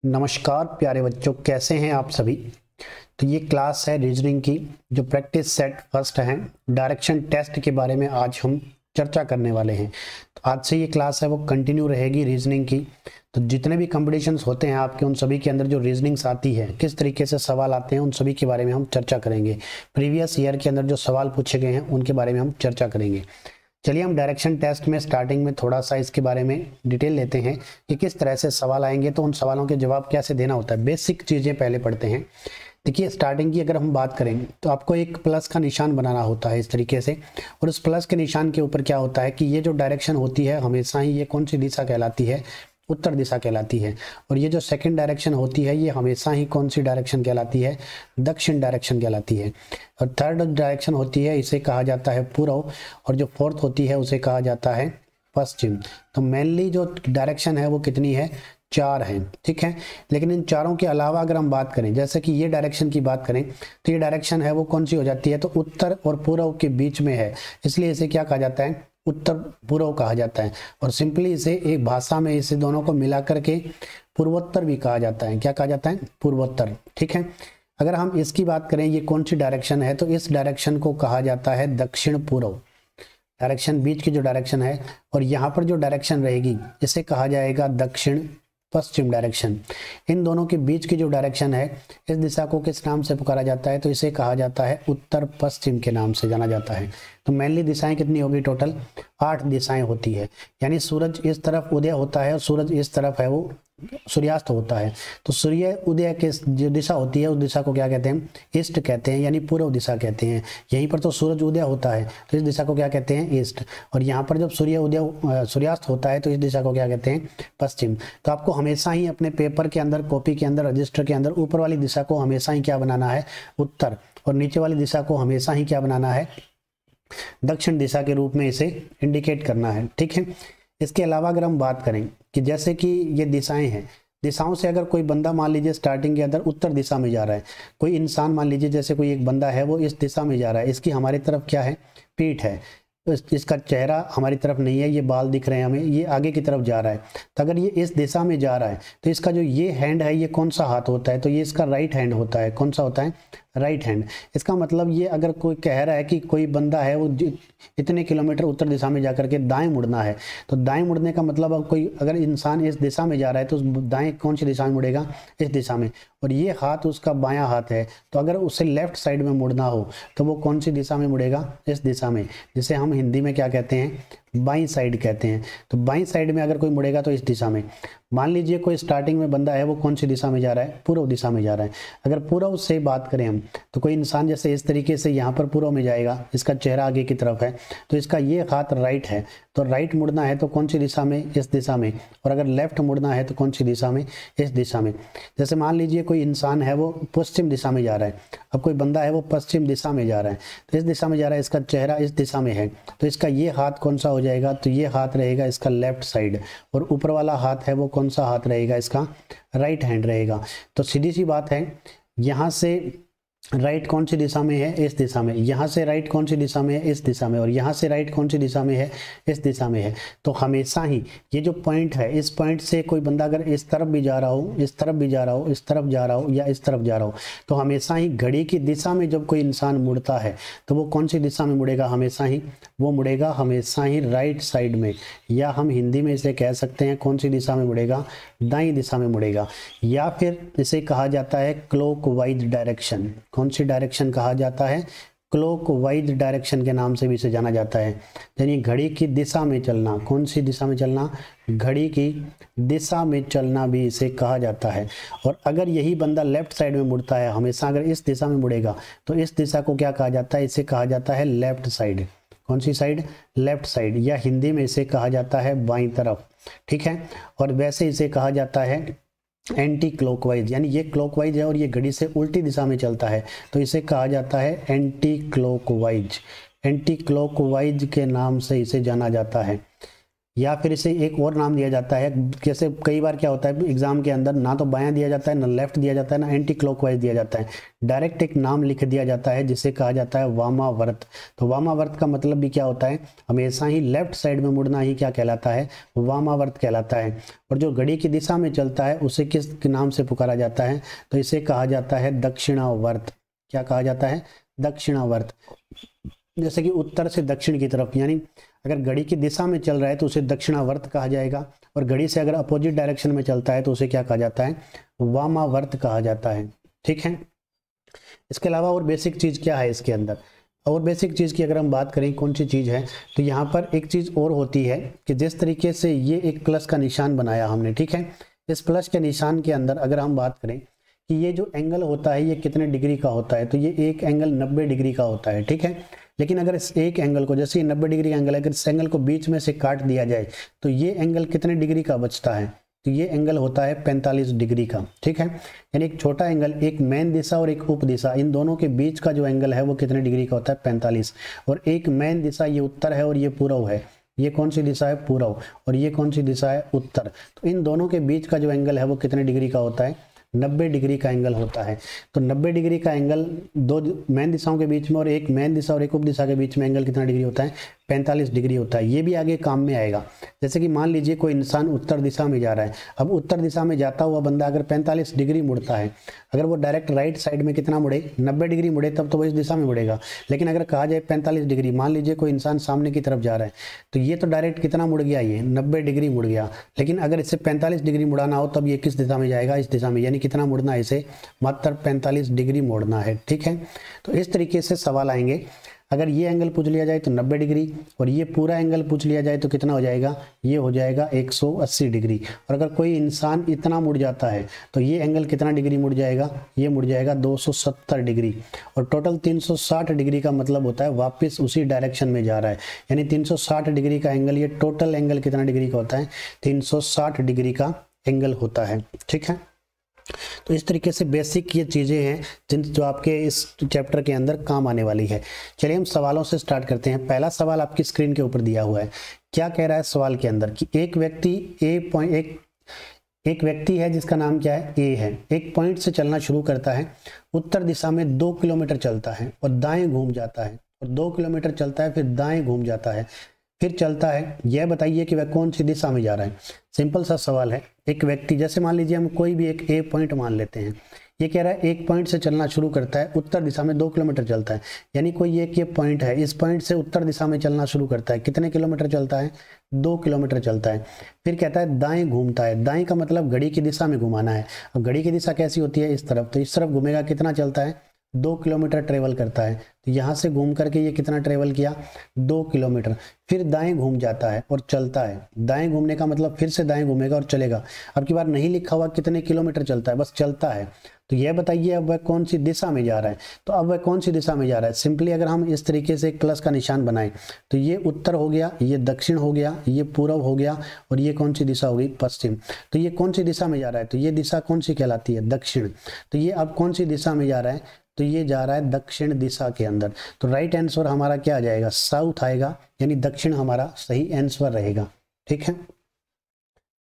नमस्कार प्यारे बच्चों, कैसे हैं आप सभी। तो ये क्लास है रीजनिंग की, जो प्रैक्टिस सेट फर्स्ट है। डायरेक्शन टेस्ट के बारे में आज हम चर्चा करने वाले हैं। तो आज से ये क्लास है वो कंटिन्यू रहेगी रीजनिंग की। तो जितने भी कंपटीशंस होते हैं आपके, उन सभी के अंदर जो रीजनिंग्स आती है, किस तरीके से सवाल आते हैं, उन सभी के बारे में हम चर्चा करेंगे। प्रीवियस ईयर के अंदर जो सवाल पूछे गए हैं उनके बारे में हम चर्चा करेंगे। चलिए हम डायरेक्शन टेस्ट में स्टार्टिंग में थोड़ा सा इसके बारे में डिटेल लेते हैं कि किस तरह से सवाल आएंगे, तो उन सवालों के जवाब कैसे देना होता है। बेसिक चीज़ें पहले पढ़ते हैं। देखिए, स्टार्टिंग की अगर हम बात करें तो आपको एक प्लस का निशान बनाना होता है इस तरीके से, और उस प्लस के निशान के ऊपर क्या होता है कि ये जो डायरेक्शन होती है हमेशा ही ये कौन सी दिशा कहलाती है, उत्तर दिशा कहलाती है। और ये जो सेकंड डायरेक्शन होती है ये हमेशा ही कौन सी डायरेक्शन कहलाती है, दक्षिण डायरेक्शन कहलाती है। और थर्ड डायरेक्शन होती है, इसे कहा जाता है पूर्व, और जो फोर्थ होती है उसे कहा जाता है पश्चिम। तो मेनली जो डायरेक्शन है वो कितनी है, 4 हैं, ठीक है। लेकिन इन चारों के अलावा अगर हम बात करें, जैसे कि ये डायरेक्शन की बात करें, तो ये डायरेक्शन है वो कौन सी हो जाती है, तो उत्तर और पूर्व के बीच में है, इसलिए इसे क्या कहा जाता है, उत्तर पूर्व कहा जाता है। और सिंपली इसे एक भाषा में इसे दोनों को मिला करके पूर्वोत्तर भी कहा जाता है। क्या कहा जाता है, पूर्वोत्तर, ठीक है। अगर हम इसकी बात करें, ये कौन सी डायरेक्शन है, तो इस डायरेक्शन को कहा जाता है दक्षिण पूर्व। डायरेक्शन बीच की जो डायरेक्शन है, और यहाँ पर जो डायरेक्शन रहेगी इसे कहा जाएगा दक्षिण पश्चिम डायरेक्शन। इन दोनों के बीच की जो डायरेक्शन है, इस दिशा को किस नाम से पुकारा जाता है, तो इसे कहा जाता है उत्तर पश्चिम के नाम से जाना जाता है। तो मेनली दिशाएं कितनी होगी, टोटल 8 दिशाएं होती है। यानी सूरज इस तरफ उदय होता है और सूरज इस तरफ है वो सूर्यास्त होता है। तो सूर्य उदय के जो दिशा होती है उस दिशा को क्या कहते हैं, ईस्ट कहते हैं, यानी पूर्व दिशा कहते हैं। यहीं पर तो सूरज उदय होता है तो इस दिशा को क्या कहते हैं, ईस्ट। और यहाँ पर जब सूर्यास्त होता है तो इस दिशा को क्या कहते हैं, पश्चिम। तो आपको हमेशा ही अपने पेपर के अंदर, कॉपी के अंदर, रजिस्टर के अंदर ऊपर वाली दिशा को हमेशा ही क्या बनाना है, उत्तर, और नीचे वाली दिशा को हमेशा ही क्या बनाना है, दक्षिण दिशा के रूप में इसे इंडिकेट करना है, ठीक है। इसके अलावा अगर हम बात करें कि जैसे कि ये दिशाएं हैं, दिशाओं से अगर कोई बंदा मान लीजिए स्टार्टिंग के अंदर उत्तर दिशा में जा रहा है, कोई इंसान मान लीजिए जैसे कोई एक बंदा है वो इस दिशा में जा रहा है, इसकी हमारी तरफ क्या है, पीठ है, तो इसका चेहरा हमारी तरफ नहीं है, ये बाल दिख रहे हैं हमें, ये आगे की तरफ जा रहा है। तो अगर ये इस दिशा में जा रहा है तो इसका जो ये हैंड है ये कौन सा हाथ होता है, तो ये इसका राइट हैंड होता है। कौन सा होता है, राइट हैंड। इसका मतलब ये अगर कोई कह रहा है कि कोई बंदा है वो इतने किलोमीटर उत्तर दिशा में जाकर के दाएं मुड़ना है, तो दाएं मुड़ने का मतलब अब कोई अगर इंसान इस दिशा में जा रहा है तो दाएं कौन सी दिशा में मुड़ेगा, इस दिशा में। और ये हाथ उसका बायां हाथ है, तो अगर उसे लेफ्ट साइड में मुड़ना हो तो वो कौन सी दिशा में मुड़ेगा, इस दिशा में, जिसे हम हिंदी में क्या कहते हैं, बाईं साइड कहते हैं। तो बाईं साइड में अगर कोई मुड़ेगा तो इस दिशा में। मान लीजिए कोई स्टार्टिंग में बंदा है वो कौन सी दिशा में जा रहा है, पूर्व दिशा में जा रहा है। अगर पूर्व से बात करें हम, तो कोई इंसान जैसे इस तरीके से यहाँ पर पूर्व में जाएगा, इसका चेहरा आगे की तरफ है, तो इसका ये हाथ राइट है, तो राइट मुड़ना है तो कौन सी दिशा में, इस दिशा में। और अगर लेफ्ट मुड़ना है तो कौन सी दिशा में, इस दिशा में। जैसे मान लीजिए कोई इंसान है वो पश्चिम दिशा में जा रहा है, अब कोई बंदा है वो पश्चिम दिशा में जा रहा है, तो इस दिशा में जा रहा है, इसका चेहरा इस दिशा में है, तो इसका ये हाथ कौन सा हो जाएगा, तो ये हाथ रहेगा इसका लेफ्ट साइड, और ऊपर वाला हाथ है वो कौन सा हाथ रहेगा, इसका राइट हैंड रहेगा। तो सीधी सी बात है, यहाँ से राइट कौन सी दिशा में है, इस दिशा में। यहाँ से राइट कौन सी दिशा में है, इस दिशा में। और यहाँ से राइट कौन सी दिशा में है, इस दिशा में है। तो हमेशा ही ये जो पॉइंट है, इस पॉइंट से कोई बंदा अगर इस तरफ भी जा रहा हो, इस तरफ भी जा रहा हो, इस तरफ जा रहा हो, या इस तरफ जा रहा हो, तो हमेशा ही घड़ी की दिशा में जब कोई इंसान मुड़ता है तो वो कौन सी दिशा में मुड़ेगा, हमेशा ही वो मुड़ेगा हमेशा ही राइट साइड में, या हम हिंदी में इसे कह सकते हैं कौन सी दिशा में मुड़ेगा, दाईं दिशा में मुड़ेगा। या फिर इसे कहा जाता है क्लॉकवाइज डायरेक्शन। कौन सी डायरेक्शन कहा जाता है, क्लॉकवाइज डायरेक्शन के नाम से भी इसे जाना जाता है। यानी घड़ी की दिशा में चलना, कौन सी दिशा में चलना, घड़ी की दिशा में चलना भी इसे कहा जाता है। और अगर यही बंदा लेफ्ट साइड में मुड़ता है, हमेशा अगर इस दिशा में मुड़ेगा तो इस दिशा को क्या कहा जाता है, इसे कहा जाता है लेफ्ट साइड। कौन सी साइड, लेफ्ट साइड, या हिंदी में इसे कहा जाता है बाईं तरफ, ठीक है। और वैसे इसे कहा जाता है एंटी क्लॉकवाइज, यानी ये क्लॉकवाइज है और ये घड़ी से उल्टी दिशा में चलता है, तो इसे कहा जाता है एंटी क्लॉकवाइज। एंटी क्लॉकवाइज के नाम से इसे जाना जाता है। या फिर इसे एक और नाम दिया जाता है। जैसे कई बार क्या होता है एग्जाम के अंदर, ना तो बायां दिया जाता है, ना लेफ्ट दिया जाता है, ना एंटी क्लॉकवाइज दिया जाता है, डायरेक्ट एक नाम लिख दिया जाता है जिसे कहा जाता है वामावर्त। तो वामावर्त का मतलब भी क्या होता है, हमेशा ही लेफ्ट साइड में मुड़ना ही क्या कहलाता है, वामावर्त कहलाता है। और जो घड़ी की दिशा में चलता है उसे किस नाम से पुकारा जाता है, तो इसे कहा जाता है दक्षिणावर्त। क्या कहा जाता है, दक्षिणावर्त। जैसे कि उत्तर से दक्षिण की तरफ, यानी अगर घड़ी की दिशा में चल रहा है तो उसे दक्षिणावर्त कहा जाएगा, और घड़ी से अगर अपोजिट डायरेक्शन में चलता है तो उसे क्या कहा जाता है, वामावर्त कहा जाता है। ठीक है। इसके अलावा और बेसिक चीज क्या है इसके अंदर, और बेसिक चीज की अगर हम बात करें कौन सी चीज है, तो यहाँ पर एक चीज और होती है कि जिस तरीके से ये एक प्लस का निशान बनाया हमने, ठीक है, इस प्लस के निशान के अंदर अगर हम बात करें कि ये जो एंगल होता है ये कितने डिग्री का होता है, तो ये एक एंगल 90 डिग्री का होता है। ठीक है। लेकिन अगर इस एक एंगल को, जैसे 90 डिग्री का एंगल है, अगर इस एंगल को बीच में से काट दिया जाए तो ये एंगल कितने डिग्री का बचता है, तो ये एंगल होता है 45 डिग्री का। ठीक है। यानी एक छोटा एंगल, एक मेन दिशा और एक उप दिशा, इन दोनों के बीच का जो एंगल है वो कितने डिग्री का होता है, 45। और एक मेन दिशा ये उत्तर है और ये पूर्व है, ये कौन सी दिशा है, पूर्व, और ये कौन सी दिशा है, उत्तर। तो इन दोनों के बीच का जो एंगल है वो कितने डिग्री का होता है, 90 डिग्री का एंगल होता है। तो 90 डिग्री का एंगल दो मेन दिशाओं के बीच में और एक मेन दिशा और एक उप दिशा के बीच में एंगल कितना डिग्री होता है, 45 डिग्री होता है। ये भी आगे काम में आएगा। जैसे कि मान लीजिए कोई इंसान उत्तर दिशा में जा रहा है, अब उत्तर दिशा में जाता हुआ बंदा अगर 45 डिग्री मुड़ता है, अगर वो डायरेक्ट राइट साइड में कितना मुड़े, 90 डिग्री मुड़े, तब तो वो इस दिशा में मुड़ेगा। लेकिन अगर कहा जाए 45 डिग्री, मान लीजिए कोई इंसान सामने की तरफ जा रहा है, तो ये तो डायरेक्ट कितना मुड़ गया, ये 90 डिग्री मुड़ गया। लेकिन अगर इसे 45 डिग्री मुड़ाना हो तब ये किस दिशा में जाएगा, इस दिशा में, यानी कितना मुड़ना है इसे, मात्र 45 डिग्री मोड़ना है। ठीक है। तो इस तरीके से सवाल आएंगे। अगर ये एंगल पूछ लिया जाए तो 90 डिग्री, और ये पूरा एंगल पूछ लिया जाए तो कितना हो जाएगा, ये हो जाएगा 180 डिग्री। और अगर कोई इंसान इतना मुड़ जाता है तो ये एंगल कितना डिग्री मुड़ जाएगा, ये मुड़ जाएगा 270 डिग्री। और टोटल 360 डिग्री का मतलब होता है वापस उसी डायरेक्शन में जा रहा है, यानी 360 डिग्री का एंगल, ये टोटल एंगल कितना डिग्री का होता है, 360 डिग्री का एंगल होता है। ठीक है। तो इस तरीके से बेसिक ये चीज़ें हैं जिन जो आपके इस चैप्टर के अंदर काम आने वाली है। चलिए हम सवालों से स्टार्ट करते हैं। पहला सवाल आपकी स्क्रीन के ऊपर दिया हुआ है। क्या कह रहा है सवाल के अंदर कि एक व्यक्ति है जिसका नाम क्या है, ए है, एक पॉइंट से चलना शुरू करता है, उत्तर दिशा में 2 किलोमीटर चलता है और दाएं घूम जाता है, और 2 किलोमीटर चलता है फिर दाएं घूम जाता है, फिर चलता है। यह बताइए कि वह कौन सी दिशा में जा रहा है। सिंपल सा सवाल है। एक व्यक्ति, जैसे मान लीजिए हम कोई भी एक ए पॉइंट मान लेते हैं, ये कह रहा है एक पॉइंट से चलना शुरू करता है, उत्तर दिशा में 2 किलोमीटर चलता है, यानी कोई एक ये पॉइंट है, इस पॉइंट से उत्तर दिशा में चलना शुरू करता है, कितने किलोमीटर चलता है, 2 किलोमीटर चलता है। फिर कहता है दाएं घूमता है, दाएं का मतलब घड़ी की दिशा में घुमाना है। अब घड़ी की दिशा कैसी होती है, इस तरफ, तो इस तरफ घूमेगा, कितना चलता है, 2 किलोमीटर ट्रेवल करता है। तो यहाँ से घूम करके ये कितना ट्रेवल किया, 2 किलोमीटर। फिर दाएं घूम जाता है और चलता है। दाएं घूमने का मतलब फिर से दाएं घूमेगा और चलेगा। अब की बार नहीं लिखा हुआ कितने किलोमीटर चलता है, बस चलता है। तो यह बताइए अब वह कौन सी दिशा में जा रहा है। तो अब वह कौन सी दिशा में जा रहा है, सिंपली अगर हम इस तरीके से एक प्लस का निशान बनाएं तो ये उत्तर हो गया, ये दक्षिण हो गया, ये पूर्व हो गया, और ये कौन सी दिशा होगी, पश्चिम। तो ये कौन सी दिशा में जा रहा है, तो ये दिशा कौन सी कहलाती है, दक्षिण। तो ये अब कौन सी दिशा में जा रहा है, तो ये जा रहा है दक्षिण दिशा के अंदर। तो राइट आंसर हमारा क्या आ जाएगा, साउथ आएगा, यानी दक्षिण हमारा सही आंसर रहेगा। ठीक है।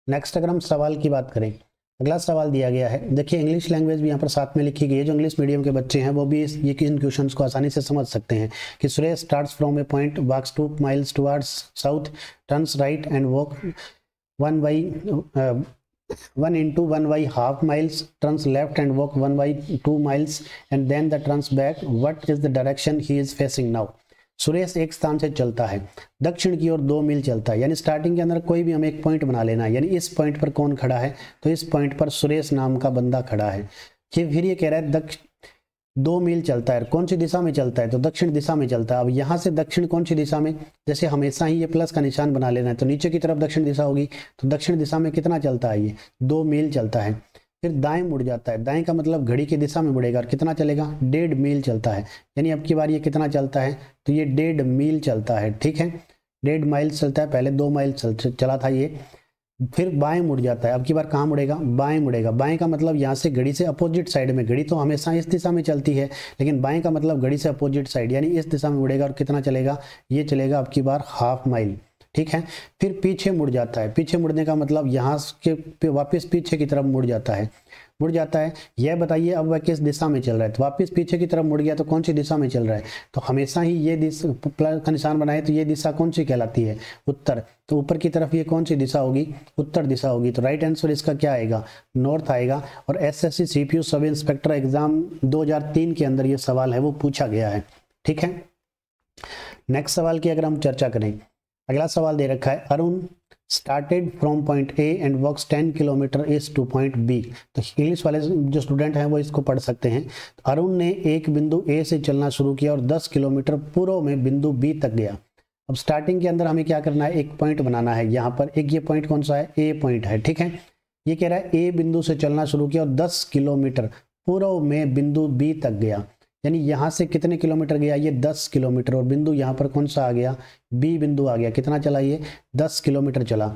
नेक्स्ट अगर हम सवाल की बात करें, अगला सवाल दिया गया है। देखिए इंग्लिश लैंग्वेज भी यहाँ पर साथ में लिखी गई है। जो इंग्लिश मीडियम के बच्चे हैं वो भी ये इन क्वेश्चंस को आसानी से समझ सकते हैं कि Suresh starts from a point, walks 2 miles towards south, turns right and walk 1 into 1/2 miles, turns left and walk 1/2 miles, and then the turns back. What is the direction he is facing now? Suresh एक स्थान से चलता है, दक्षिण की ओर 2 मील चलता है, यानी स्टार्टिंग के अंदर कोई भी हमें एक पॉइंट बना लेना है, यानी इस पॉइंट पर कौन खड़ा है, तो इस पॉइंट पर सुरेश नाम का बंदा खड़ा है। फिर ये कह रहा है 2 मील चलता है, कौन सी दिशा में चलता है, तो दक्षिण दिशा में चलता है। अब यहाँ से दक्षिण कौन सी दिशा में, जैसे हमेशा ही ये प्लस का निशान बना लेना है, तो नीचे की तरफ दक्षिण दिशा होगी, तो दक्षिण दिशा में कितना चलता है, ये 2 मील चलता है। फिर दाएं मुड़ जाता है, दाएं का मतलब घड़ी की दिशा में मुड़ेगा, और कितना चलेगा, 1.5 मील चलता है, यानी अब की बार ये कितना चलता है, तो ये 1.5 मील चलता है। ठीक है, 1.5 माइल चलता है, पहले 2 माइल चला था ये। फिर बाएं मुड़ जाता है, अब की बार कहाँ मुड़ेगा, बाएं मुड़ेगा। बाएं का मतलब यहाँ से घड़ी से अपोजिट साइड में, घड़ी तो हमेशा इस दिशा में चलती है, लेकिन बाएं का मतलब घड़ी से अपोजिट साइड, यानी इस दिशा में मुड़ेगा, और कितना चलेगा, ये चलेगा अब की बार 1/2 माइल। ठीक है। फिर पीछे मुड़ जाता है, पीछे मुड़ने का मतलब यहाँ के वापस पीछे की तरफ मुड़ जाता है, मुड़ जाता है। यह बताइए अब वह किस दिशा में चल रहा है, तो वापस पीछे की तरफ मुड़ गया तो कौन सी दिशा में चल रहा है, तो हमेशा ही ये दिशा प्लस का निशान बनाए तो ये दिशा कौन सी कहलाती है, उत्तर। तो ऊपर की तरफ ये कौन सी दिशा होगी, उत्तर दिशा होगी। तो राइट आंसर इसका क्या आएगा, नॉर्थ आएगा। और SSC CPU sub inspector exam 2003 के अंदर ये सवाल है वो पूछा गया है, ठीक है। नेक्स्ट सवाल की अगर हम चर्चा करें, अगला सवाल दे रखा है Arun started from point A and walks 10 kilometre east to point B. तो इंग्लिश वाले जो स्टूडेंट हैं वो इसको पढ़ सकते हैं। तो अरुण ने एक बिंदु ए से चलना शुरू किया और 10 किलोमीटर पूर्व में बिंदु बी तक गया। अब स्टार्टिंग के अंदर हमें क्या करना है, एक पॉइंट बनाना है। यहाँ पर एक ये पॉइंट कौन सा है, ए पॉइंट है, ठीक है। ये कह रहा है ए बिंदु से चलना शुरू किया और 10 किलोमीटर पूर्व में बिंदु बी तक गया। यानी यहाँ से कितने किलोमीटर गया, ये 10 किलोमीटर, और बिंदु यहाँ पर कौन सा आ गया, बी बिंदु आ गया। कितना चला ये, 10 किलोमीटर चला।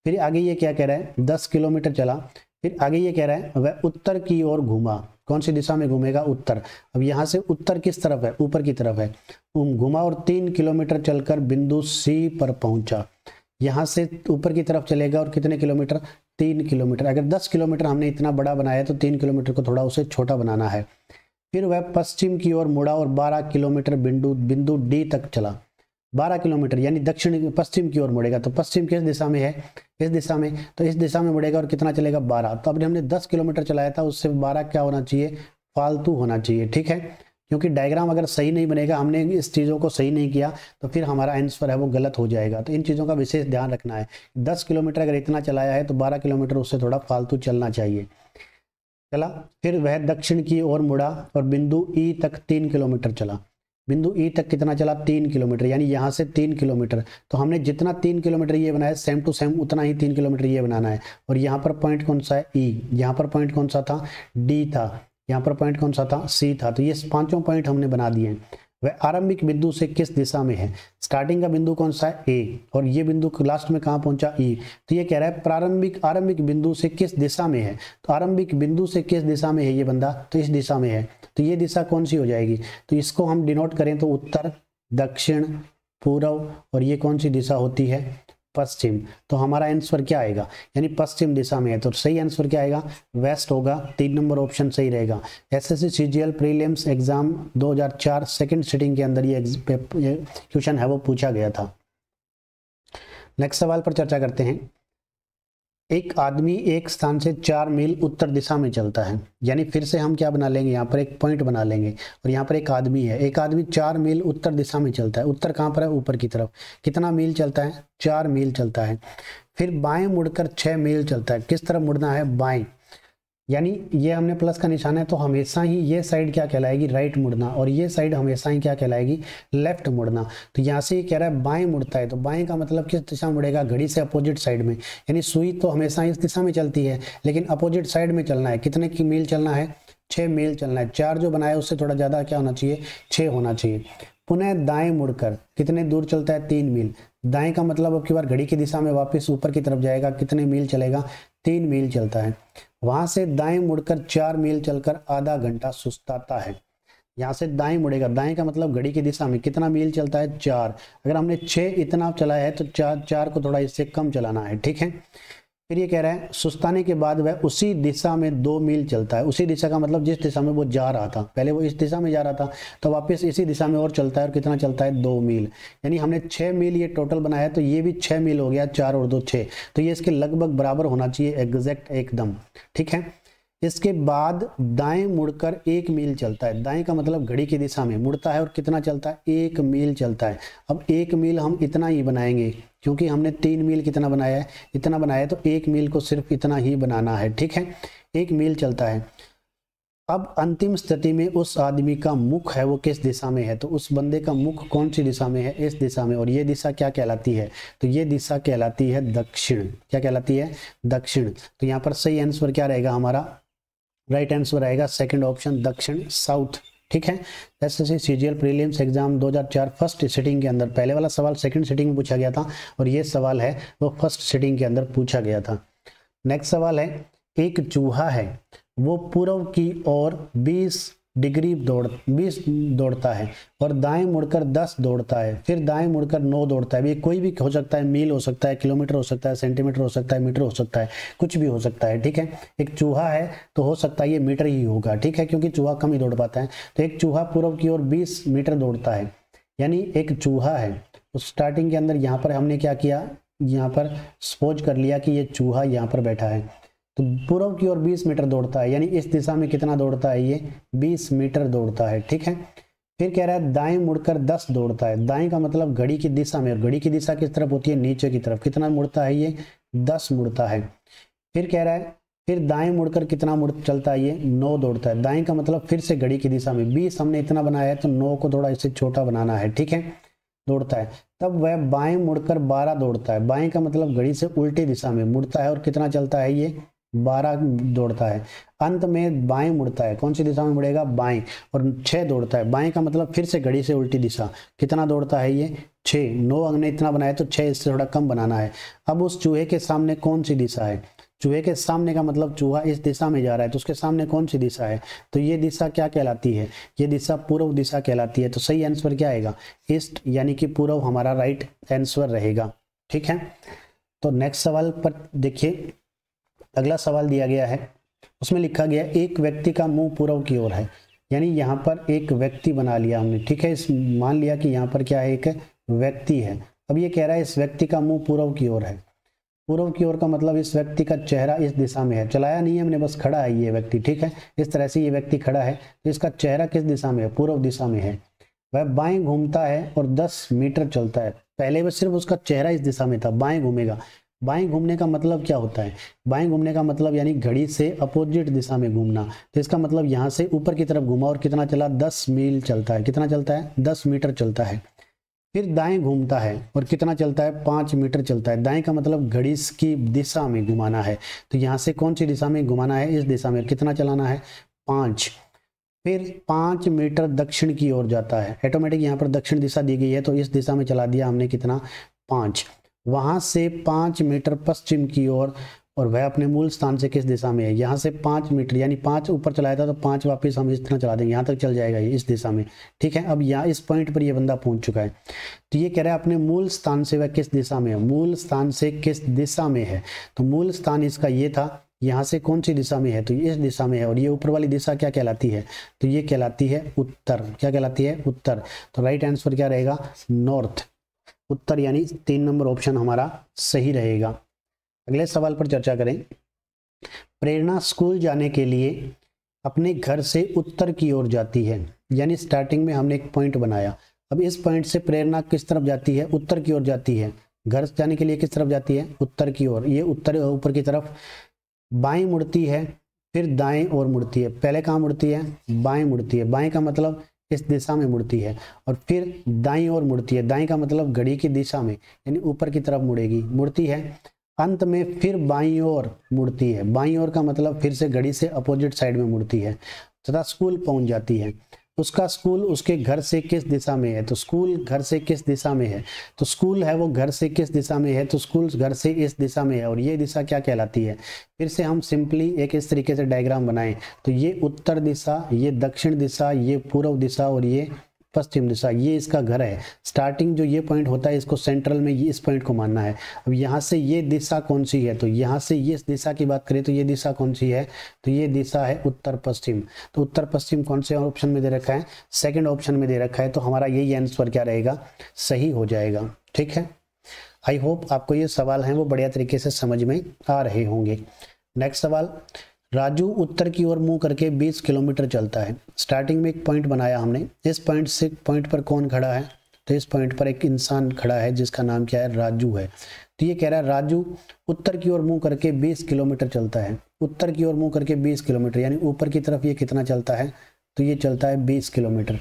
फिर आगे ये क्या कह रहा है, 10 किलोमीटर चला। फिर आगे ये कह रहा है वह उत्तर की ओर घूमा। कौन सी दिशा में घूमेगा, उत्तर। अब यहाँ से उत्तर किस तरफ है, ऊपर की तरफ है, घूमा और 3 किलोमीटर चलकर बिंदु सी पर पहुंचा। यहाँ से ऊपर की तरफ चलेगा और कितने किलोमीटर, 3 किलोमीटर। अगर 10 किलोमीटर हमने इतना बड़ा बनाया तो 3 किलोमीटर को थोड़ा उसे छोटा बनाना है। फिर वह पश्चिम की ओर मुड़ा और 12 किलोमीटर बिंदु डी तक चला। 12 किलोमीटर यानी दक्षिण पश्चिम की ओर मुड़ेगा। तो पश्चिम किस दिशा में है, इस दिशा में, तो इस दिशा में मुड़ेगा और कितना चलेगा, 12। तो अभी हमने 10 किलोमीटर चलाया था, उससे 12 क्या होना चाहिए, फालतू होना चाहिए, ठीक है। क्योंकि डायग्राम अगर सही नहीं बनेगा, हमने इस चीज़ों को सही नहीं किया तो फिर हमारा आंसर है वो गलत हो जाएगा। तो इन चीज़ों का विशेष ध्यान रखना है। 10 किलोमीटर अगर इतना चलाया है तो 12 किलोमीटर उससे थोड़ा फालतू चलना चाहिए। चला, फिर वह दक्षिण की ओर मुड़ा और बिंदु ई तक 3 किलोमीटर चला। बिंदु ई तक कितना चला, 3 किलोमीटर, यानी यहाँ से 3 किलोमीटर। तो हमने जितना 3 किलोमीटर ये बनाया सेम टू सेम उतना ही 3 किलोमीटर ये बनाना है। और यहाँ पर पॉइंट कौन सा है, ई। यहाँ पर पॉइंट कौन सा था, डी था। यहाँ पर पॉइंट कौन सा था, सी था। तो ये 5 पॉइंट हमने बना दिए हैं। वह आरंभिक बिंदु से किस दिशा में है, स्टार्टिंग का बिंदु कौन सा है, ए, और ये बिंदु लास्ट में कहाँ पहुंचा, ई। तो ये कह रहा है आरंभिक बिंदु से किस दिशा में है। तो आरंभिक बिंदु से किस दिशा में है ये बंदा, तो इस दिशा में है। तो ये दिशा कौन सी हो जाएगी, तो इसको हम डिनोट करें तो उत्तर, दक्षिण, पूर्व, और ये कौन सी दिशा होती है, पश्चिम। तो हमारा आंसर क्या आएगा, यानी पश्चिम दिशा में है। तो सही आंसर क्या आएगा, वेस्ट होगा। 3 नंबर ऑप्शन सही रहेगा। SSC CGL prelims exam 2004 second sitting के अंदर ये क्वेश्चन है वो पूछा गया था। नेक्स्ट सवाल पर चर्चा करते हैं। एक आदमी एक स्थान से 4 मील उत्तर दिशा में चलता है। यानी फिर से हम क्या बना लेंगे, यहाँ पर एक पॉइंट बना लेंगे और यहाँ पर एक आदमी है। एक आदमी 4 मील उत्तर दिशा में चलता है। उत्तर कहाँ पर है, ऊपर की तरफ। कितना मील चलता है, 4 मील चलता है। फिर बाएं मुड़कर 6 मील चलता है। किस तरफ मुड़ना है, बाएं। यानी ये हमने प्लस का निशान है तो हमेशा ही ये साइड क्या कहलाएगी, राइट मुड़ना, और ये साइड हमेशा ही क्या कहलाएगी, लेफ्ट मुड़ना। तो यहाँ से ये कह रहा है बाएं मुड़ता है, तो बाएं का मतलब किस दिशा मुड़ेगा, घड़ी से अपोजिट साइड में। यानी सुई तो हमेशा इस दिशा में चलती है लेकिन अपोजिट साइड में चलना है। कितने की मील चलना है, 6 मील चलना है। 4 जो बनाया उससे थोड़ा ज़्यादा क्या होना चाहिए, 6 होना चाहिए। पुनः दाएं मुड़कर कितने दूर चलता है, 3 मील। दाएं का मतलब अब की बार घड़ी की दिशा में वापस ऊपर की तरफ जाएगा। कितने मील चलेगा, 3 मील चलता है। वहां से दाएं मुड़कर 4 मील चलकर आधा घंटा सुस्ताता है। यहाँ से दाएं मुड़ेगा, दाएं का मतलब घड़ी की दिशा में कितना मील चलता है, 4। अगर हमने 6 इतना चलाया है तो 4 को थोड़ा इससे कम चलाना है, ठीक है। फिर ये कह रहा है सुस्ताने के बाद वह उसी दिशा में 2 मील चलता है। उसी दिशा का मतलब जिस दिशा में वो जा रहा था, पहले वो इस दिशा में जा रहा था तो वापस इसी दिशा में और चलता है। और कितना चलता है, 2 मील। यानी हमने 6 मील ये टोटल बनाया है तो ये भी 6 मील हो गया, 4 और 2 6। तो ये इसके लगभग बराबर होना चाहिए, एग्जैक्ट एकदम, ठीक है। इसके बाद दाएं मुड़कर 1 मील चलता है। दाएं का मतलब घड़ी की दिशा में मुड़ता है और कितना चलता है, 1 मील चलता है। अब 1 मील हम इतना ही बनाएंगे क्योंकि हमने 3 मील कितना बनाया है, इतना बनाया है, तो 1 मील को सिर्फ इतना ही बनाना है, ठीक है। 1 मील चलता है। अब अंतिम स्थिति में उस आदमी का मुख है वो किस दिशा में है, तो उस बंदे का मुख कौन सी दिशा में है, इस दिशा में। और ये दिशा क्या कहलाती है, तो ये दिशा कहलाती है दक्षिण। क्या कहलाती है, दक्षिण। तो यहाँ पर सही आंसर क्या रहेगा हमारा, राइट आंसर आएगा सेकंड ऑप्शन, दक्षिण, साउथ, ठीक है। SSC CGL prelims exam 2004 first sitting के अंदर, पहले वाला सवाल सेकंड सिटिंग में पूछा गया था और ये सवाल है वो फर्स्ट सिटिंग के अंदर पूछा गया था। नेक्स्ट सवाल है, एक चूहा है वो पूर्व की ओर 20 डिग्री 20 दौड़ता है, और दाएं मुड़कर 10 दौड़ता है, फिर दाएं मुड़कर 9 दौड़ता है। ये कोई भी हो सकता है, मील हो सकता है, किलोमीटर हो सकता है, सेंटीमीटर हो सकता है, मीटर हो सकता है, कुछ भी हो सकता है, ठीक है। एक चूहा है तो हो सकता है ये मीटर ही होगा, ठीक है, क्योंकि चूहा कम ही दौड़ पाता है। तो एक चूहा पूर्व की ओर 20 मीटर दौड़ता है, यानी एक चूहा है। तो स्टार्टिंग के अंदर यहाँ पर हमने क्या किया, यहाँ पर सपोज कर लिया कि ये चूहा यहाँ पर बैठा है, तो पूर्व की ओर 20 मीटर दौड़ता है, यानी इस दिशा में कितना दौड़ता है, ये 20 मीटर दौड़ता है, ठीक है। फिर कह रहा है दाएं मुड़कर 10 दौड़ता है। दाएं का मतलब घड़ी की दिशा में, और घड़ी की दिशा किस तरफ होती है, नीचे की तरफ। कितना मुड़ता है ये, 10 मुड़ता है। फिर कह रहा है फिर दाएं मुड़कर कितना मुड़ चलता है, ये 9 दौड़ता है। दाएं का मतलब फिर से घड़ी की दिशा में, 20 हमने इतना बनाया है तो 9 को थोड़ा इससे छोटा बनाना है, ठीक है, दौड़ता है। तब वह बाएं मुड़कर 12 दौड़ता है। बाएं का मतलब घड़ी से उल्टी दिशा में मुड़ता है, और कितना चलता है ये, 12 दौड़ता है। अंत में बाएं मुड़ता है, कौन सी दिशा में मुड़ेगा, बाएं, और 6 दौड़ता है। बाएं का मतलब फिर से घड़ी से उल्टी दिशा, कितना दौड़ता है ये, 6। 9 हमने इतना बनाया तो 6 इससे थोड़ा कम बनाना है। अब उस चूहे के सामने कौन सी दिशा है, चूहे के सामने का मतलब चूहा इस दिशा में जा रहा है, तो उसके सामने कौन सी दिशा है, तो ये दिशा क्या कहलाती है, ये दिशा पूर्व दिशा कहलाती है। तो सही आंसर क्या आएगा, ईस्ट, यानी कि पूर्व हमारा राइट आंसर रहेगा, ठीक है। तो नेक्स्ट सवाल पर देखिए, अगला सवाल दिया गया है, उसमें लिखा गया एक व्यक्ति का मुंह पूर्व की ओर है, यानी यहाँ पर एक व्यक्ति बना लिया हमने, ठीक है। इस मान लिया कि यहाँ पर क्या है, एक व्यक्ति है। अब ये कह रहा है इस व्यक्ति का मुंह पूर्व की ओर है। पूर्व की ओर का मतलब इस व्यक्ति का चेहरा इस दिशा में है, चलाया नहीं है हमने, बस खड़ा है ये व्यक्ति, ठीक है। इस तरह से ये व्यक्ति खड़ा है, तो इसका चेहरा किस दिशा में है, पूर्व दिशा में है। वह बाएं घूमता है और 10 मीटर चलता है। पहले वह सिर्फ उसका चेहरा इस दिशा में था, बाएं घूमेगा। बाएं घूमने का मतलब क्या होता है, बाएं घूमने का मतलब यानी घड़ी से अपोजिट दिशा में घूमना। तो इसका मतलब यहाँ से ऊपर की तरफ घूमा और कितना चला, 10 मील चलता है। कितना चलता है, 10 मीटर चलता है। फिर दाएं घूमता है और कितना चलता है, 5 मीटर चलता है। दाएं का मतलब घड़ी की दिशा में घुमाना है, तो यहाँ से कौन सी दिशा में घुमाना है, इस दिशा में। कितना चलाना है, 5। फिर 5 मीटर दक्षिण की ओर जाता है। ऑटोमेटिक यहाँ पर दक्षिण दिशा दी गई है तो इस दिशा में चला दिया हमने, कितना, 5। वहां से 5 मीटर पश्चिम की ओर, और वह अपने मूल स्थान से किस दिशा में है, यहाँ से 5 मीटर, यानी 5 ऊपर चलाया था तो 5 वापस हम इस तरह चला देंगे, यहाँ तक चल जाएगा ये इस दिशा में, ठीक है। अब यहाँ इस पॉइंट पर ये बंदा पहुंच चुका है, तो ये कह रहा है अपने मूल स्थान से वह किस दिशा में है, मूल स्थान से किस दिशा में है। तो मूल स्थान इसका ये था, यहाँ से कौन सी दिशा में है, तो इस दिशा में है। और ये ऊपर वाली दिशा क्या कहलाती है, तो ये कहलाती है उत्तर। क्या कहलाती है, उत्तर। तो राइट आंसर क्या रहेगा, नॉर्थ, उत्तर, यानी 3 नंबर ऑप्शन हमारा सही रहेगा। अगले सवाल पर चर्चा करें। प्रेरणा स्कूल जाने के लिए अपने घर से उत्तर की ओर जाती है, यानी स्टार्टिंग में हमने एक पॉइंट बनाया। अब इस पॉइंट से प्रेरणा किस तरफ जाती है, उत्तर की ओर जाती है। घर जाने के लिए किस तरफ जाती है, उत्तर की ओर। ये उत्तर ऊपर की तरफ बाएं मुड़ती है, फिर दाएं ओर मुड़ती है। पहले कहाँ मुड़ती है, बाएं मुड़ती है। बाएं का मतलब इस दिशा में मुड़ती है, और फिर दाईं ओर मुड़ती है। दाईं का मतलब घड़ी की दिशा में, यानी ऊपर की तरफ मुड़ेगी, मुड़ती है। अंत में फिर बाईं ओर मुड़ती है। बाईं ओर का मतलब फिर से घड़ी से अपोजिट साइड में मुड़ती है तथा स्कूल पहुंच जाती है। उसका स्कूल उसके घर से किस दिशा में है, तो स्कूल घर से किस दिशा में है, तो स्कूल है वो घर से किस दिशा में है, तो स्कूल घर से इस दिशा में है। और ये दिशा क्या कहलाती है, फिर से हम सिंपली एक इस तरीके से डायग्राम बनाएं तो ये उत्तर दिशा, ये दक्षिण दिशा, ये पूर्व दिशा और ये पश्चिम दिशा, ये इसका घर है। स्टार्टिंग जो ये पॉइंट होता है इसको सेंट्रल में ये इस पॉइंट को मानना है। अब यहाँ से ये दिशा कौन सी है, तो यहाँ से ये इस दिशा की बात करें तो ये दिशा कौन सी है, तो ये दिशा है उत्तर पश्चिम। तो उत्तर पश्चिम कौन से ऑप्शन में दे रखा है, सेकंड ऑप्शन में दे रखा है। तो हमारा यही आंसर क्या रहेगा, सही हो जाएगा, ठीक है। आई होप आपको ये सवाल हैं वो बढ़िया तरीके से समझ में आ रहे होंगे। नेक्स्ट सवाल, राजू उत्तर की ओर मुंह करके 20 किलोमीटर चलता है। स्टार्टिंग में एक पॉइंट बनाया हमने, इस पॉइंट से पॉइंट पर कौन खड़ा है, तो इस पॉइंट पर एक इंसान खड़ा है जिसका नाम क्या है, राजू है। तो ये कह रहा है राजू उत्तर की ओर मुंह करके 20 किलोमीटर चलता है। उत्तर की ओर मुंह करके 20 किलोमीटर, यानी ऊपर की तरफ ये कितना चलता है, तो ये चलता है 20 किलोमीटर।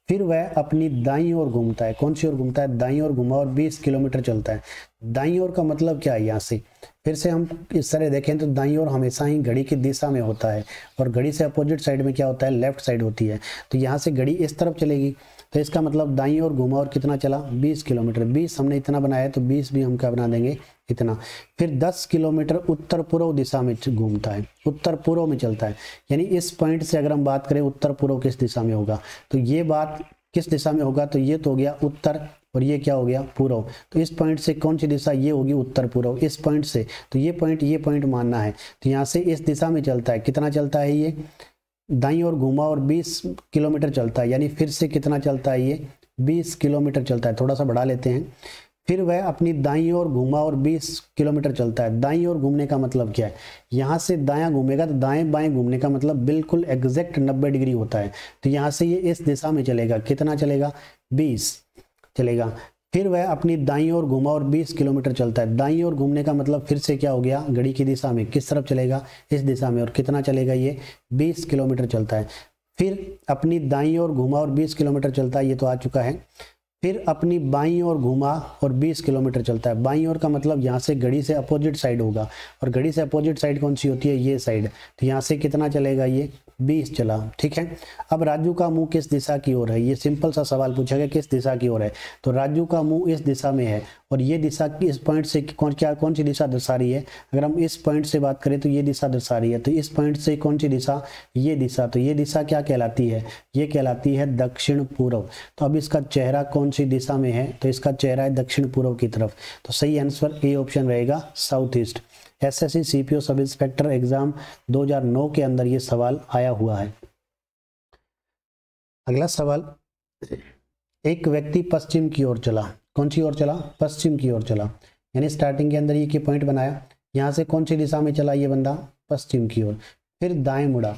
फिर वह अपनी दाईं ओर घूमता है। कौन सी ओर घूमता है, दाईं ओर घूमा और 20 किलोमीटर चलता है। दाईं ओर का मतलब क्या है, यहाँ से फिर से हम इस तरह देखें तो दाईं ओर हमेशा ही घड़ी की दिशा में होता है, और घड़ी से अपोजिट साइड में क्या होता है, लेफ्ट साइड होती है। तो यहाँ से घड़ी इस तरफ चलेगी, तो इसका मतलब दाईं ओर घूमा और कितना चला 20 किलोमीटर। 20 हमने इतना बनाया है तो 20 भी हम क्या बना देंगे इतना। फिर 10 किलोमीटर उत्तर पूर्व दिशा में घूमता है, उत्तर पूर्व में चलता है। यानी इस पॉइंट से अगर हम बात करें उत्तर पूर्व किस दिशा में होगा, तो ये बात किस दिशा में होगा, तो ये तो हो गया उत्तर और ये क्या हो गया पूर्व। तो इस पॉइंट से कौन सी दिशा, ये होगी उत्तर पूर्व। इस पॉइंट से तो ये पॉइंट मानना है, तो यहाँ से इस दिशा में चलता है। कितना चलता है ये, दाईं ओर घूमा और 20 किलोमीटर चलता है। यानी फिर से कितना चलता है ये 20 किलोमीटर चलता है। थोड़ा सा बढ़ा लेते हैं। फिर वह अपनी दाईं ओर घूमा और 20 किलोमीटर चलता है। दाईं ओर घूमने का मतलब क्या है, यहाँ से दायां घूमेगा तो दाएं बाएं घूमने का मतलब बिल्कुल एग्जैक्ट 90 डिग्री होता है। तो यहाँ से ये इस दिशा में चलेगा, कितना चलेगा 20 चलेगा। फिर वह अपनी दाईं ओर घूमा और 20 किलोमीटर चलता है। दाईं ओर घूमने का मतलब फिर से क्या हो गया, घड़ी की दिशा में किस तरफ चलेगा, इस दिशा में। और कितना चलेगा ये 20 किलोमीटर चलता है। फिर अपनी दाईं ओर घूमा और 20 किलोमीटर चलता है, ये तो आ चुका है। फिर अपनी बाईं ओर घूमा और 20 किलोमीटर चलता है। बाईं ओर का मतलब यहाँ से घड़ी से अपोजिट साइड होगा, और घड़ी से अपोजिट साइड कौन सी होती है, ये साइड। तो यहाँ से कितना चलेगा ये 20 चला, ठीक है। अब राजू का मुंह किस दिशा की ओर है, ये सिंपल सा सवाल पूछा गया, किस दिशा की ओर है। तो राजू का मुंह इस दिशा में है, और ये दिशा इस पॉइंट से कौन सी दिशा दर्शा रही है। अगर हम इस पॉइंट से बात करें तो ये दिशा दर्शा रही है। तो इस पॉइंट से कौन सी दिशा, ये दिशा। तो ये दिशा क्या कहलाती है, ये कहलाती है दक्षिण पूर्व। तो अब इसका चेहरा कौन सी दिशा में है, तो इसका चेहरा है दक्षिण पूर्व की तरफ। तो सही आंसर ए ऑप्शन रहेगा, south east. SSC CPO sub inspector exam 2009 के अंदर ये सवाल आया हुआ है। अगला सवाल, एक व्यक्ति पश्चिम की ओर चला। कौन सी ओर चला, पश्चिम की ओर चला। यानी स्टार्टिंग के अंदर ये की पॉइंट बनाया, यहाँ से कौन सी दिशा में चला ये बंदा, पश्चिम की ओर। फिर दाएं मुड़ा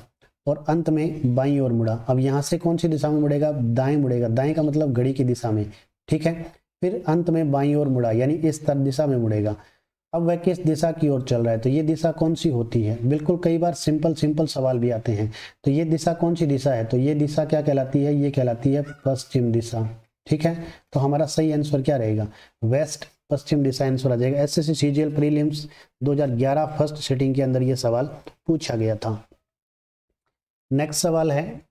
और अंत में बाईं ओर मुड़ा। अब यहाँ से कौन सी दिशा में मुड़ेगा, दाएं मुड़ेगा। दाएं का मतलब घड़ी की दिशा में, ठीक है। फिर अंत में बाईं ओर मुड़ा, यानी इस तरह दिशा में मुड़ेगा। अब वह किस दिशा की ओर चल रहा है, तो ये दिशा कौन सी होती है। बिल्कुल कई बार सिंपल सवाल भी आते हैं। तो ये दिशा कौन सी दिशा है, तो ये दिशा क्या कहलाती है, ये कहलाती है पश्चिम दिशा, ठीक है। तो हमारा सही आंसर क्या रहेगा, वेस्ट, पश्चिम दिशा आंसर आ जाएगा। SSC CGL prelims 2011 first sitting के अंदर ये सवाल पूछा गया था। नेक्स्ट सवाल है,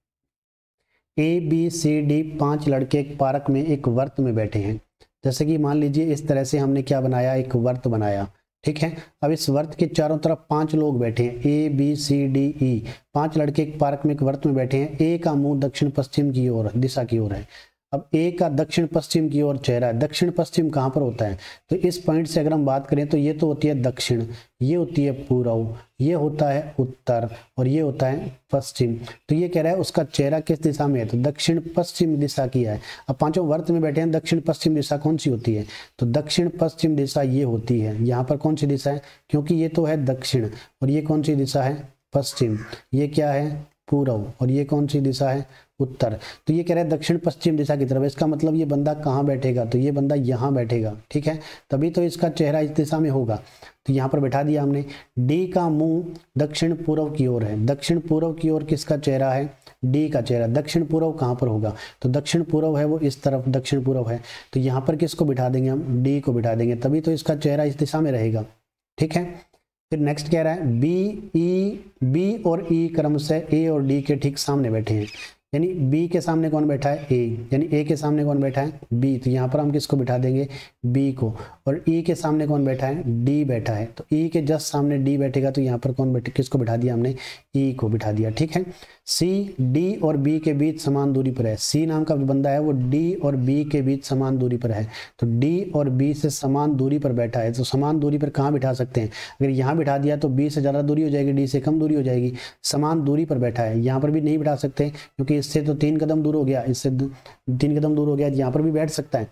ABCD 5 लड़के एक पार्क में एक वर्त में बैठे हैं। जैसे कि मान लीजिए इस तरह से हमने क्या बनाया, एक वर्त बनाया, ठीक है। अब इस वर्त के चारों तरफ 5 लोग बैठे हैं, ABCDE 5 लड़के एक पार्क में एक वर्त में बैठे हैं। ए का मुंह दक्षिण पश्चिम की ओर दिशा की ओर है। अब ए का दक्षिण पश्चिम की ओर चेहरा है। दक्षिण पश्चिम कहाँ पर होता है, तो इस पॉइंट से अगर हम बात करें तो ये तो होती है दक्षिण, ये होती है पूर्व, ये होता है उत्तर और ये होता है पश्चिम। तो ये कह रहा है उसका चेहरा किस दिशा में है, तो दक्षिण पश्चिम दिशा की है। अब पांचों वर्त में बैठे हैं, दक्षिण पश्चिम दिशा कौन सी होती है, तो दक्षिण पश्चिम दिशा ये होती है। यहाँ पर कौन सी दिशा है, क्योंकि ये तो है दक्षिण और ये कौन सी दिशा है पश्चिम, ये क्या है पूर्व और ये कौन सी दिशा है उत्तर। तो ये कह रहा है दक्षिण पश्चिम दिशा की तरफ। इसका मतलब ये बंदा कहाँ बैठेगा, तो ये बंदा यहाँ बैठेगा, ठीक है। तभी तो इसका चेहरा इस दिशा में होगा। तो यहाँ पर बैठा दिया हमने। डी का मुंह दक्षिण पूर्व की ओर है। दक्षिण पूर्व की ओर किसका चेहरा है, डी का चेहरा। दक्षिण पूर्व कहाँ पर होगा, तो दक्षिण पूर्व है वो इस तरफ दक्षिण पूर्व है। तो यहाँ पर किसको बिठा देंगे हम, डी को बिठा देंगे, तभी तो इसका चेहरा इस दिशा में रहेगा, ठीक है। फिर नेक्स्ट कह रहा है बी और ई क्रम से ए और डी के ठीक सामने बैठे हैं। यानी बी के सामने कौन बैठा है, ए, यानी ए के सामने कौन बैठा है, बी। तो यहाँ पर हम किसको बिठा देंगे, बी को। और ई के सामने कौन बैठा है, डी बैठा है। तो ई के जस्ट सामने डी बैठेगा, तो यहाँ पर कौन बैठे, किसको बिठा दिया हमने, ई को बिठा दिया, ठीक है। सी डी और बी के बीच समान दूरी पर है। सी नाम का बंदा है वो डी और बी के बीच समान दूरी पर है। तो डी और बी से समान दूरी पर बैठा है। तो समान दूरी पर कहाँ बिठा सकते हैं, अगर यहाँ बिठा दिया तो बी से ज़्यादा दूरी हो जाएगी, डी से कम दूरी हो जाएगी। समान दूरी पर बैठा है, यहाँ पर भी नहीं बिठा सकते क्योंकि इससे तो 3 कदम दूर हो गया, इससे 3 कदम दूर हो गया, यहाँ पर भी बैठ सकता है।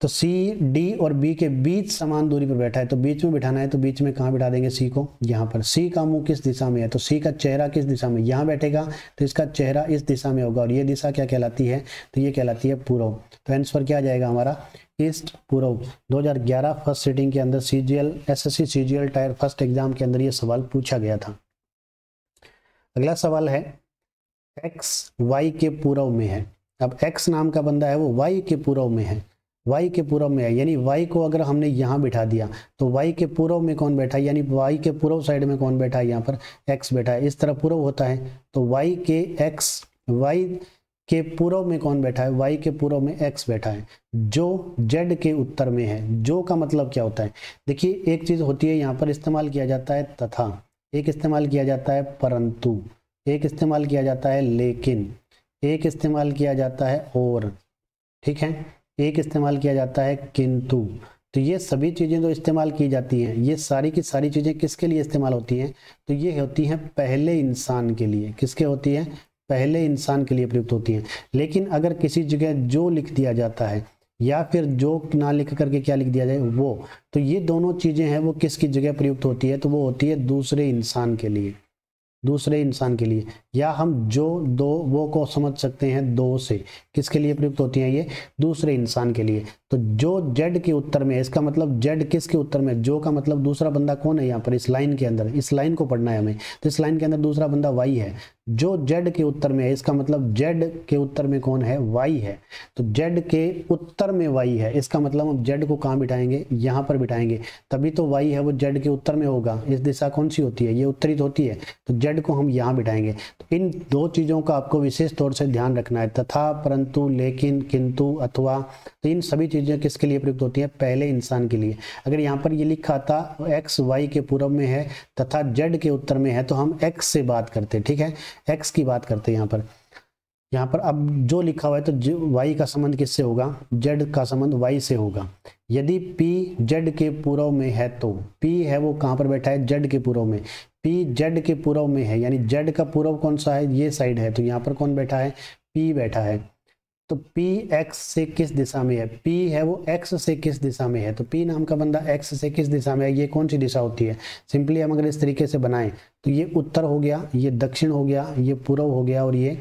तो सी डी और बी के बीच समान दूरी पर बैठा है, तो बीच में बिठाना है, तो बीच में कहाँ बिठा देंगे, सी को यहाँ पर। सी का मुंह किस दिशा में है, तो सी का चेहरा किस दिशा में, यहाँ बैठेगा, तो इसका चेहरा इस दिशा में होगा। और ये दिशा क्या कहलाती है, तो ये कहलाती है पूर्व। तो आंसर क्या आ जाएगा हमारा, ईस्ट पूर्व। 2011 फर्स्ट सिटिंग के अंदर CGL SSC CGL tyre first exam के अंदर ये सवाल पूछा गया था। अगला सवाल है, एक्स वाई के पूर्व में है। अब एक्स नाम का बंदा है वो वाई के पूर्व में है, वाई के पूर्व में है। यानी वाई को अगर हमने यहाँ बिठा दिया तो वाई के पूर्व में कौन बैठा है, यानी वाई के पूर्व साइड में कौन बैठा है, यहाँ पर एक्स बैठा है। इस तरफ पूर्व होता है, तो वाई के एक्स, वाई के पूर्व में कौन बैठा है, y के पूर्व में x बैठा है, जो z के उत्तर में है। जो का मतलब क्या होता है, देखिए एक चीज होती है यहाँ पर इस्तेमाल किया जाता है तथा, एक इस्तेमाल किया जाता है परंतु, एक इस्तेमाल किया जाता है लेकिन, एक इस्तेमाल किया जाता है और, ठीक है, एक इस्तेमाल किया जाता है किंतु। तो ये सभी चीजें जो इस्तेमाल की जाती हैं, ये सारी की सारी चीजें किसके लिए इस्तेमाल होती हैं, तो ये होती हैं पहले इंसान के लिए। किसके होती है, पहले इंसान के लिए प्रयुक्त होती हैं। लेकिन अगर किसी जगह जो लिख दिया जाता है या फिर जो ना लिख करके क्या लिख दिया जाए वो, तो ये दोनों चीजें हैं वो किसकी जगह प्रयुक्त होती है, तो वो होती है दूसरे इंसान के लिए, दूसरे इंसान के लिए। या हम जो दो वो को समझ सकते हैं दो से, किसके लिए प्रयुक्त होती हैं ये, दूसरे इंसान के लिए। तो जो जेड के उत्तर में है, इसका मतलब जेड किसके उत्तर में, जो का मतलब दूसरा बंदा कौन है यहाँ पर इस लाइन के अंदर, इस लाइन को पढ़ना है हमें, तो इस लाइन के अंदर दूसरा बंदा वाई है। जो जेड के उत्तर में है, इसका मतलब जेड के उत्तर में कौन है, वाई है। तो जेड के उत्तर में वाई है, इसका मतलब हम जेड को कहाँ बिठाएंगे, यहाँ पर बिठाएंगे, तभी तो वाई है वो जेड के उत्तर में होगा। इस दिशा कौन सी होती है, ये उत्तरित होती है, तो जेड को हम यहाँ बिठाएंगे। तो इन दो चीजों का आपको विशेष तौर से ध्यान रखना है, तथा, परंतु, लेकिन, किंतु, अथवा। तो इन सभी चीजें किसके लिए प्रयुक्त होती हैं, पहले इंसान के लिए। अगर यहाँ पर ये लिखा था एक्स वाई के पूर्व में है तथा जेड के उत्तर में है, तो हम एक्स से बात करते, ठीक है, एक्स की बात करते हैं यहाँ पर अब जो लिखा हुआ है तो वाई का संबंध किससे होगा, जेड का संबंध वाई से होगा। यदि पी जेड के पूर्व में है तो पी है वो कहाँ पर बैठा है, जेड के पूर्व में, पी जेड के पूर्व में है, यानी जेड का पूर्व कौन सा है, ये साइड है, तो यहाँ पर कौन बैठा है, पी बैठा है। तो पी एक्स से किस दिशा में है, पी है वो एक्स से किस दिशा में है, तो पी नाम का बंदा एक्स से किस दिशा में है, ये कौन सी दिशा होती है। सिंपली हम अगर इस तरीके से बनाएं तो ये उत्तर हो गया, ये दक्षिण हो गया, ये पूर्व हो गया और ये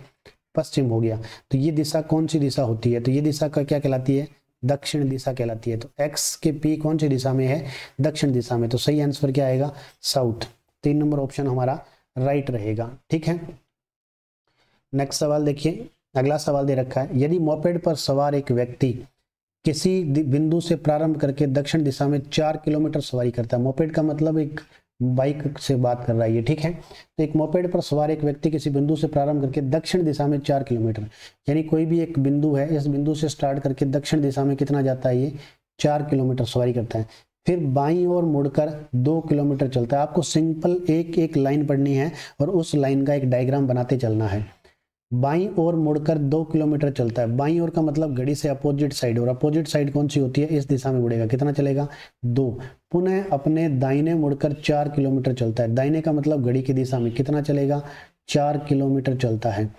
पश्चिम हो गया। तो ये दिशा कौन सी दिशा होती है, तो ये दिशा का क्या कहलाती है, दक्षिण दिशा कहलाती है। तो एक्स के पी कौन सी दिशा में है, दक्षिण दिशा में। तो सही आंसर क्या आएगा, साउथ। 3 नंबर ऑप्शन हमारा राइट रहेगा, ठीक है। नेक्स्ट सवाल देखिए, अगला सवाल दे रखा है, यदि मोपेड पर सवार एक व्यक्ति किसी बिंदु से प्रारंभ करके दक्षिण दिशा में 4 किलोमीटर सवारी करता है, मोपेड का मतलब एक बाइक से बात कर रहा है ये, ठीक है। तो एक मोपेड पर सवार एक व्यक्ति किसी बिंदु से प्रारंभ करके दक्षिण दिशा में 4 किलोमीटर, यानी कोई भी एक बिंदु है, इस बिंदु से स्टार्ट करके दक्षिण दिशा में कितना जाता है, ये 4 किलोमीटर सवारी करता है। फिर बाईं ओर मुड़कर 2 किलोमीटर चलता है। आपको सिंपल एक एक लाइन पढ़नी है और उस लाइन का एक डायग्राम बनाते चलना है। बाईं ओर मुड़कर 2 किलोमीटर चलता है, बाईं ओर का मतलब घड़ी से अपोजिट साइड, और अपोजिट साइड कौन सी होती है, इस दिशा में मुड़ेगा, कितना चलेगा, 2। पुनः अपने दाहिने मुड़कर 4 किलोमीटर चलता है, दाहिने का मतलब घड़ी की दिशा में, कितना चलेगा, 4 किलोमीटर चलता है,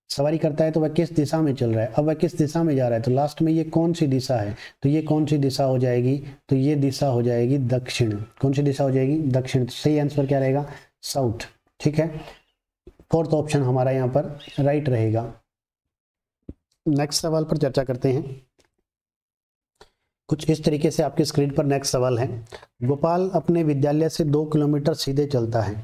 सवारी करता है। तो वह किस दिशा में चल रहा है, अब वह किस दिशा में जा रहा है, तो लास्ट में ये कौन सी दिशा है, तो ये कौन सी दिशा हो जाएगी, तो ये दिशा हो जाएगी दक्षिण। कौन सी दिशा हो जाएगी, दक्षिण। सही आंसर क्या रहेगा, साउथ, ठीक है। 4th ऑप्शन हमारा यहाँ पर राइट रहेगा। नेक्स्ट सवाल पर चर्चा करते हैं। कुछ इस तरीके से आपके स्क्रीन पर नेक्स्ट सवाल है, गोपाल अपने विद्यालय से 2 किलोमीटर सीधे चलता है,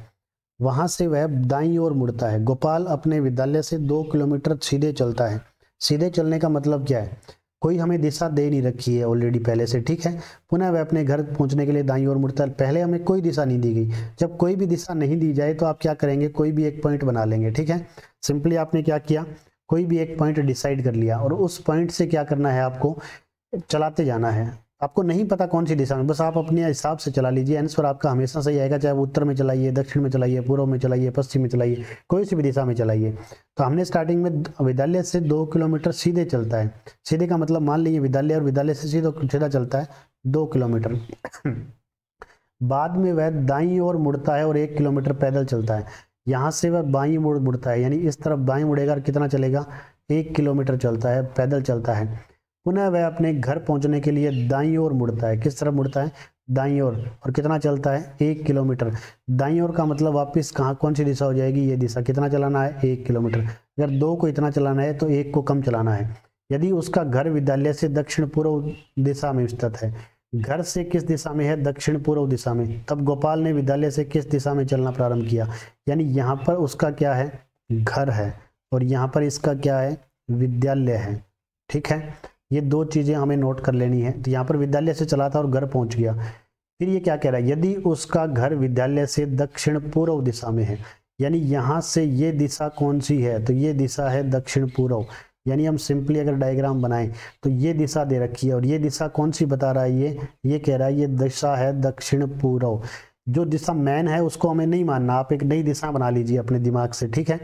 वहां से वह दाईं ओर मुड़ता है। गोपाल अपने विद्यालय से 2 किलोमीटर सीधे चलता है। सीधे चलने का मतलब क्या है, कोई हमें दिशा दे नहीं रखी है ऑलरेडी पहले से, ठीक है। पुनः वह अपने घर पहुंचने के लिए दाईं ओर मुड़ता है। पहले हमें कोई दिशा नहीं दी गई, जब कोई भी दिशा नहीं दी जाए तो आप क्या करेंगे, कोई भी एक पॉइंट बना लेंगे, ठीक है। सिंपली आपने क्या किया, कोई भी एक पॉइंट डिसाइड कर लिया और उस पॉइंट से क्या करना है, आपको चलाते जाना है। आपको नहीं पता कौन सी दिशा में, बस आप अपने हिसाब से चला लीजिए, आंसर आपका हमेशा सही आएगा, चाहे वो उत्तर में चलाइए, दक्षिण में चलाइए, पूर्व में चलाइए, पश्चिम में चलाइए, कोई सी भी दिशा में चलाइए। तो हमने स्टार्टिंग में विद्यालय से 2 किलोमीटर सीधे चलता है, सीधे का मतलब मान लीजिए विद्यालय और विद्यालय से सीधा चलता है 2 किलोमीटर। बाद में वह दाईं ओर मुड़ता है और 1 किलोमीटर पैदल चलता है। यहाँ से वह बाईं मुड़ता है, यानी इस तरफ बाईं मुड़ेगा, कितना चलेगा, 1 किलोमीटर चलता है, पैदल चलता है। पुनः वह अपने घर पहुंचने के लिए दाईं ओर मुड़ता है, किस तरफ मुड़ता है, दाईं ओर, और कितना चलता है, 1 किलोमीटर। दाईं ओर का मतलब वापस कहाँ, कौन सी दिशा हो जाएगी, ये दिशा। कितना चलाना है, 1 किलोमीटर। अगर 2 को इतना चलाना है तो 1 को कम चलाना है। यदि उसका घर विद्यालय से दक्षिण पूर्व दिशा में स्थित है, घर से किस दिशा में है, दक्षिण पूर्व दिशा में, तब गोपाल ने विद्यालय से किस दिशा में चलना प्रारंभ किया, यानी यहाँ पर उसका क्या है, घर है, और यहाँ पर इसका क्या है, विद्यालय है, ठीक है। ये 2 चीजें हमें नोट कर लेनी है। तो यहाँ पर विद्यालय से चला था और घर पहुंच गया। फिर ये क्या कह रहा है, यदि उसका घर विद्यालय से दक्षिण पूर्व दिशा में है, यानी यहाँ से ये दिशा कौन सी है, तो ये दिशा है दक्षिण पूर्व। यानी हम सिंपली अगर डायग्राम बनाएं तो ये दिशा दे रखी है और ये दिशा कौन सी बता रहा है, ये कह रहा है ये दिशा है दक्षिण पूर्व। जो दिशा मैन है उसको हमें नहीं मानना, आप एक नई दिशा बना लीजिए अपने दिमाग से, ठीक है।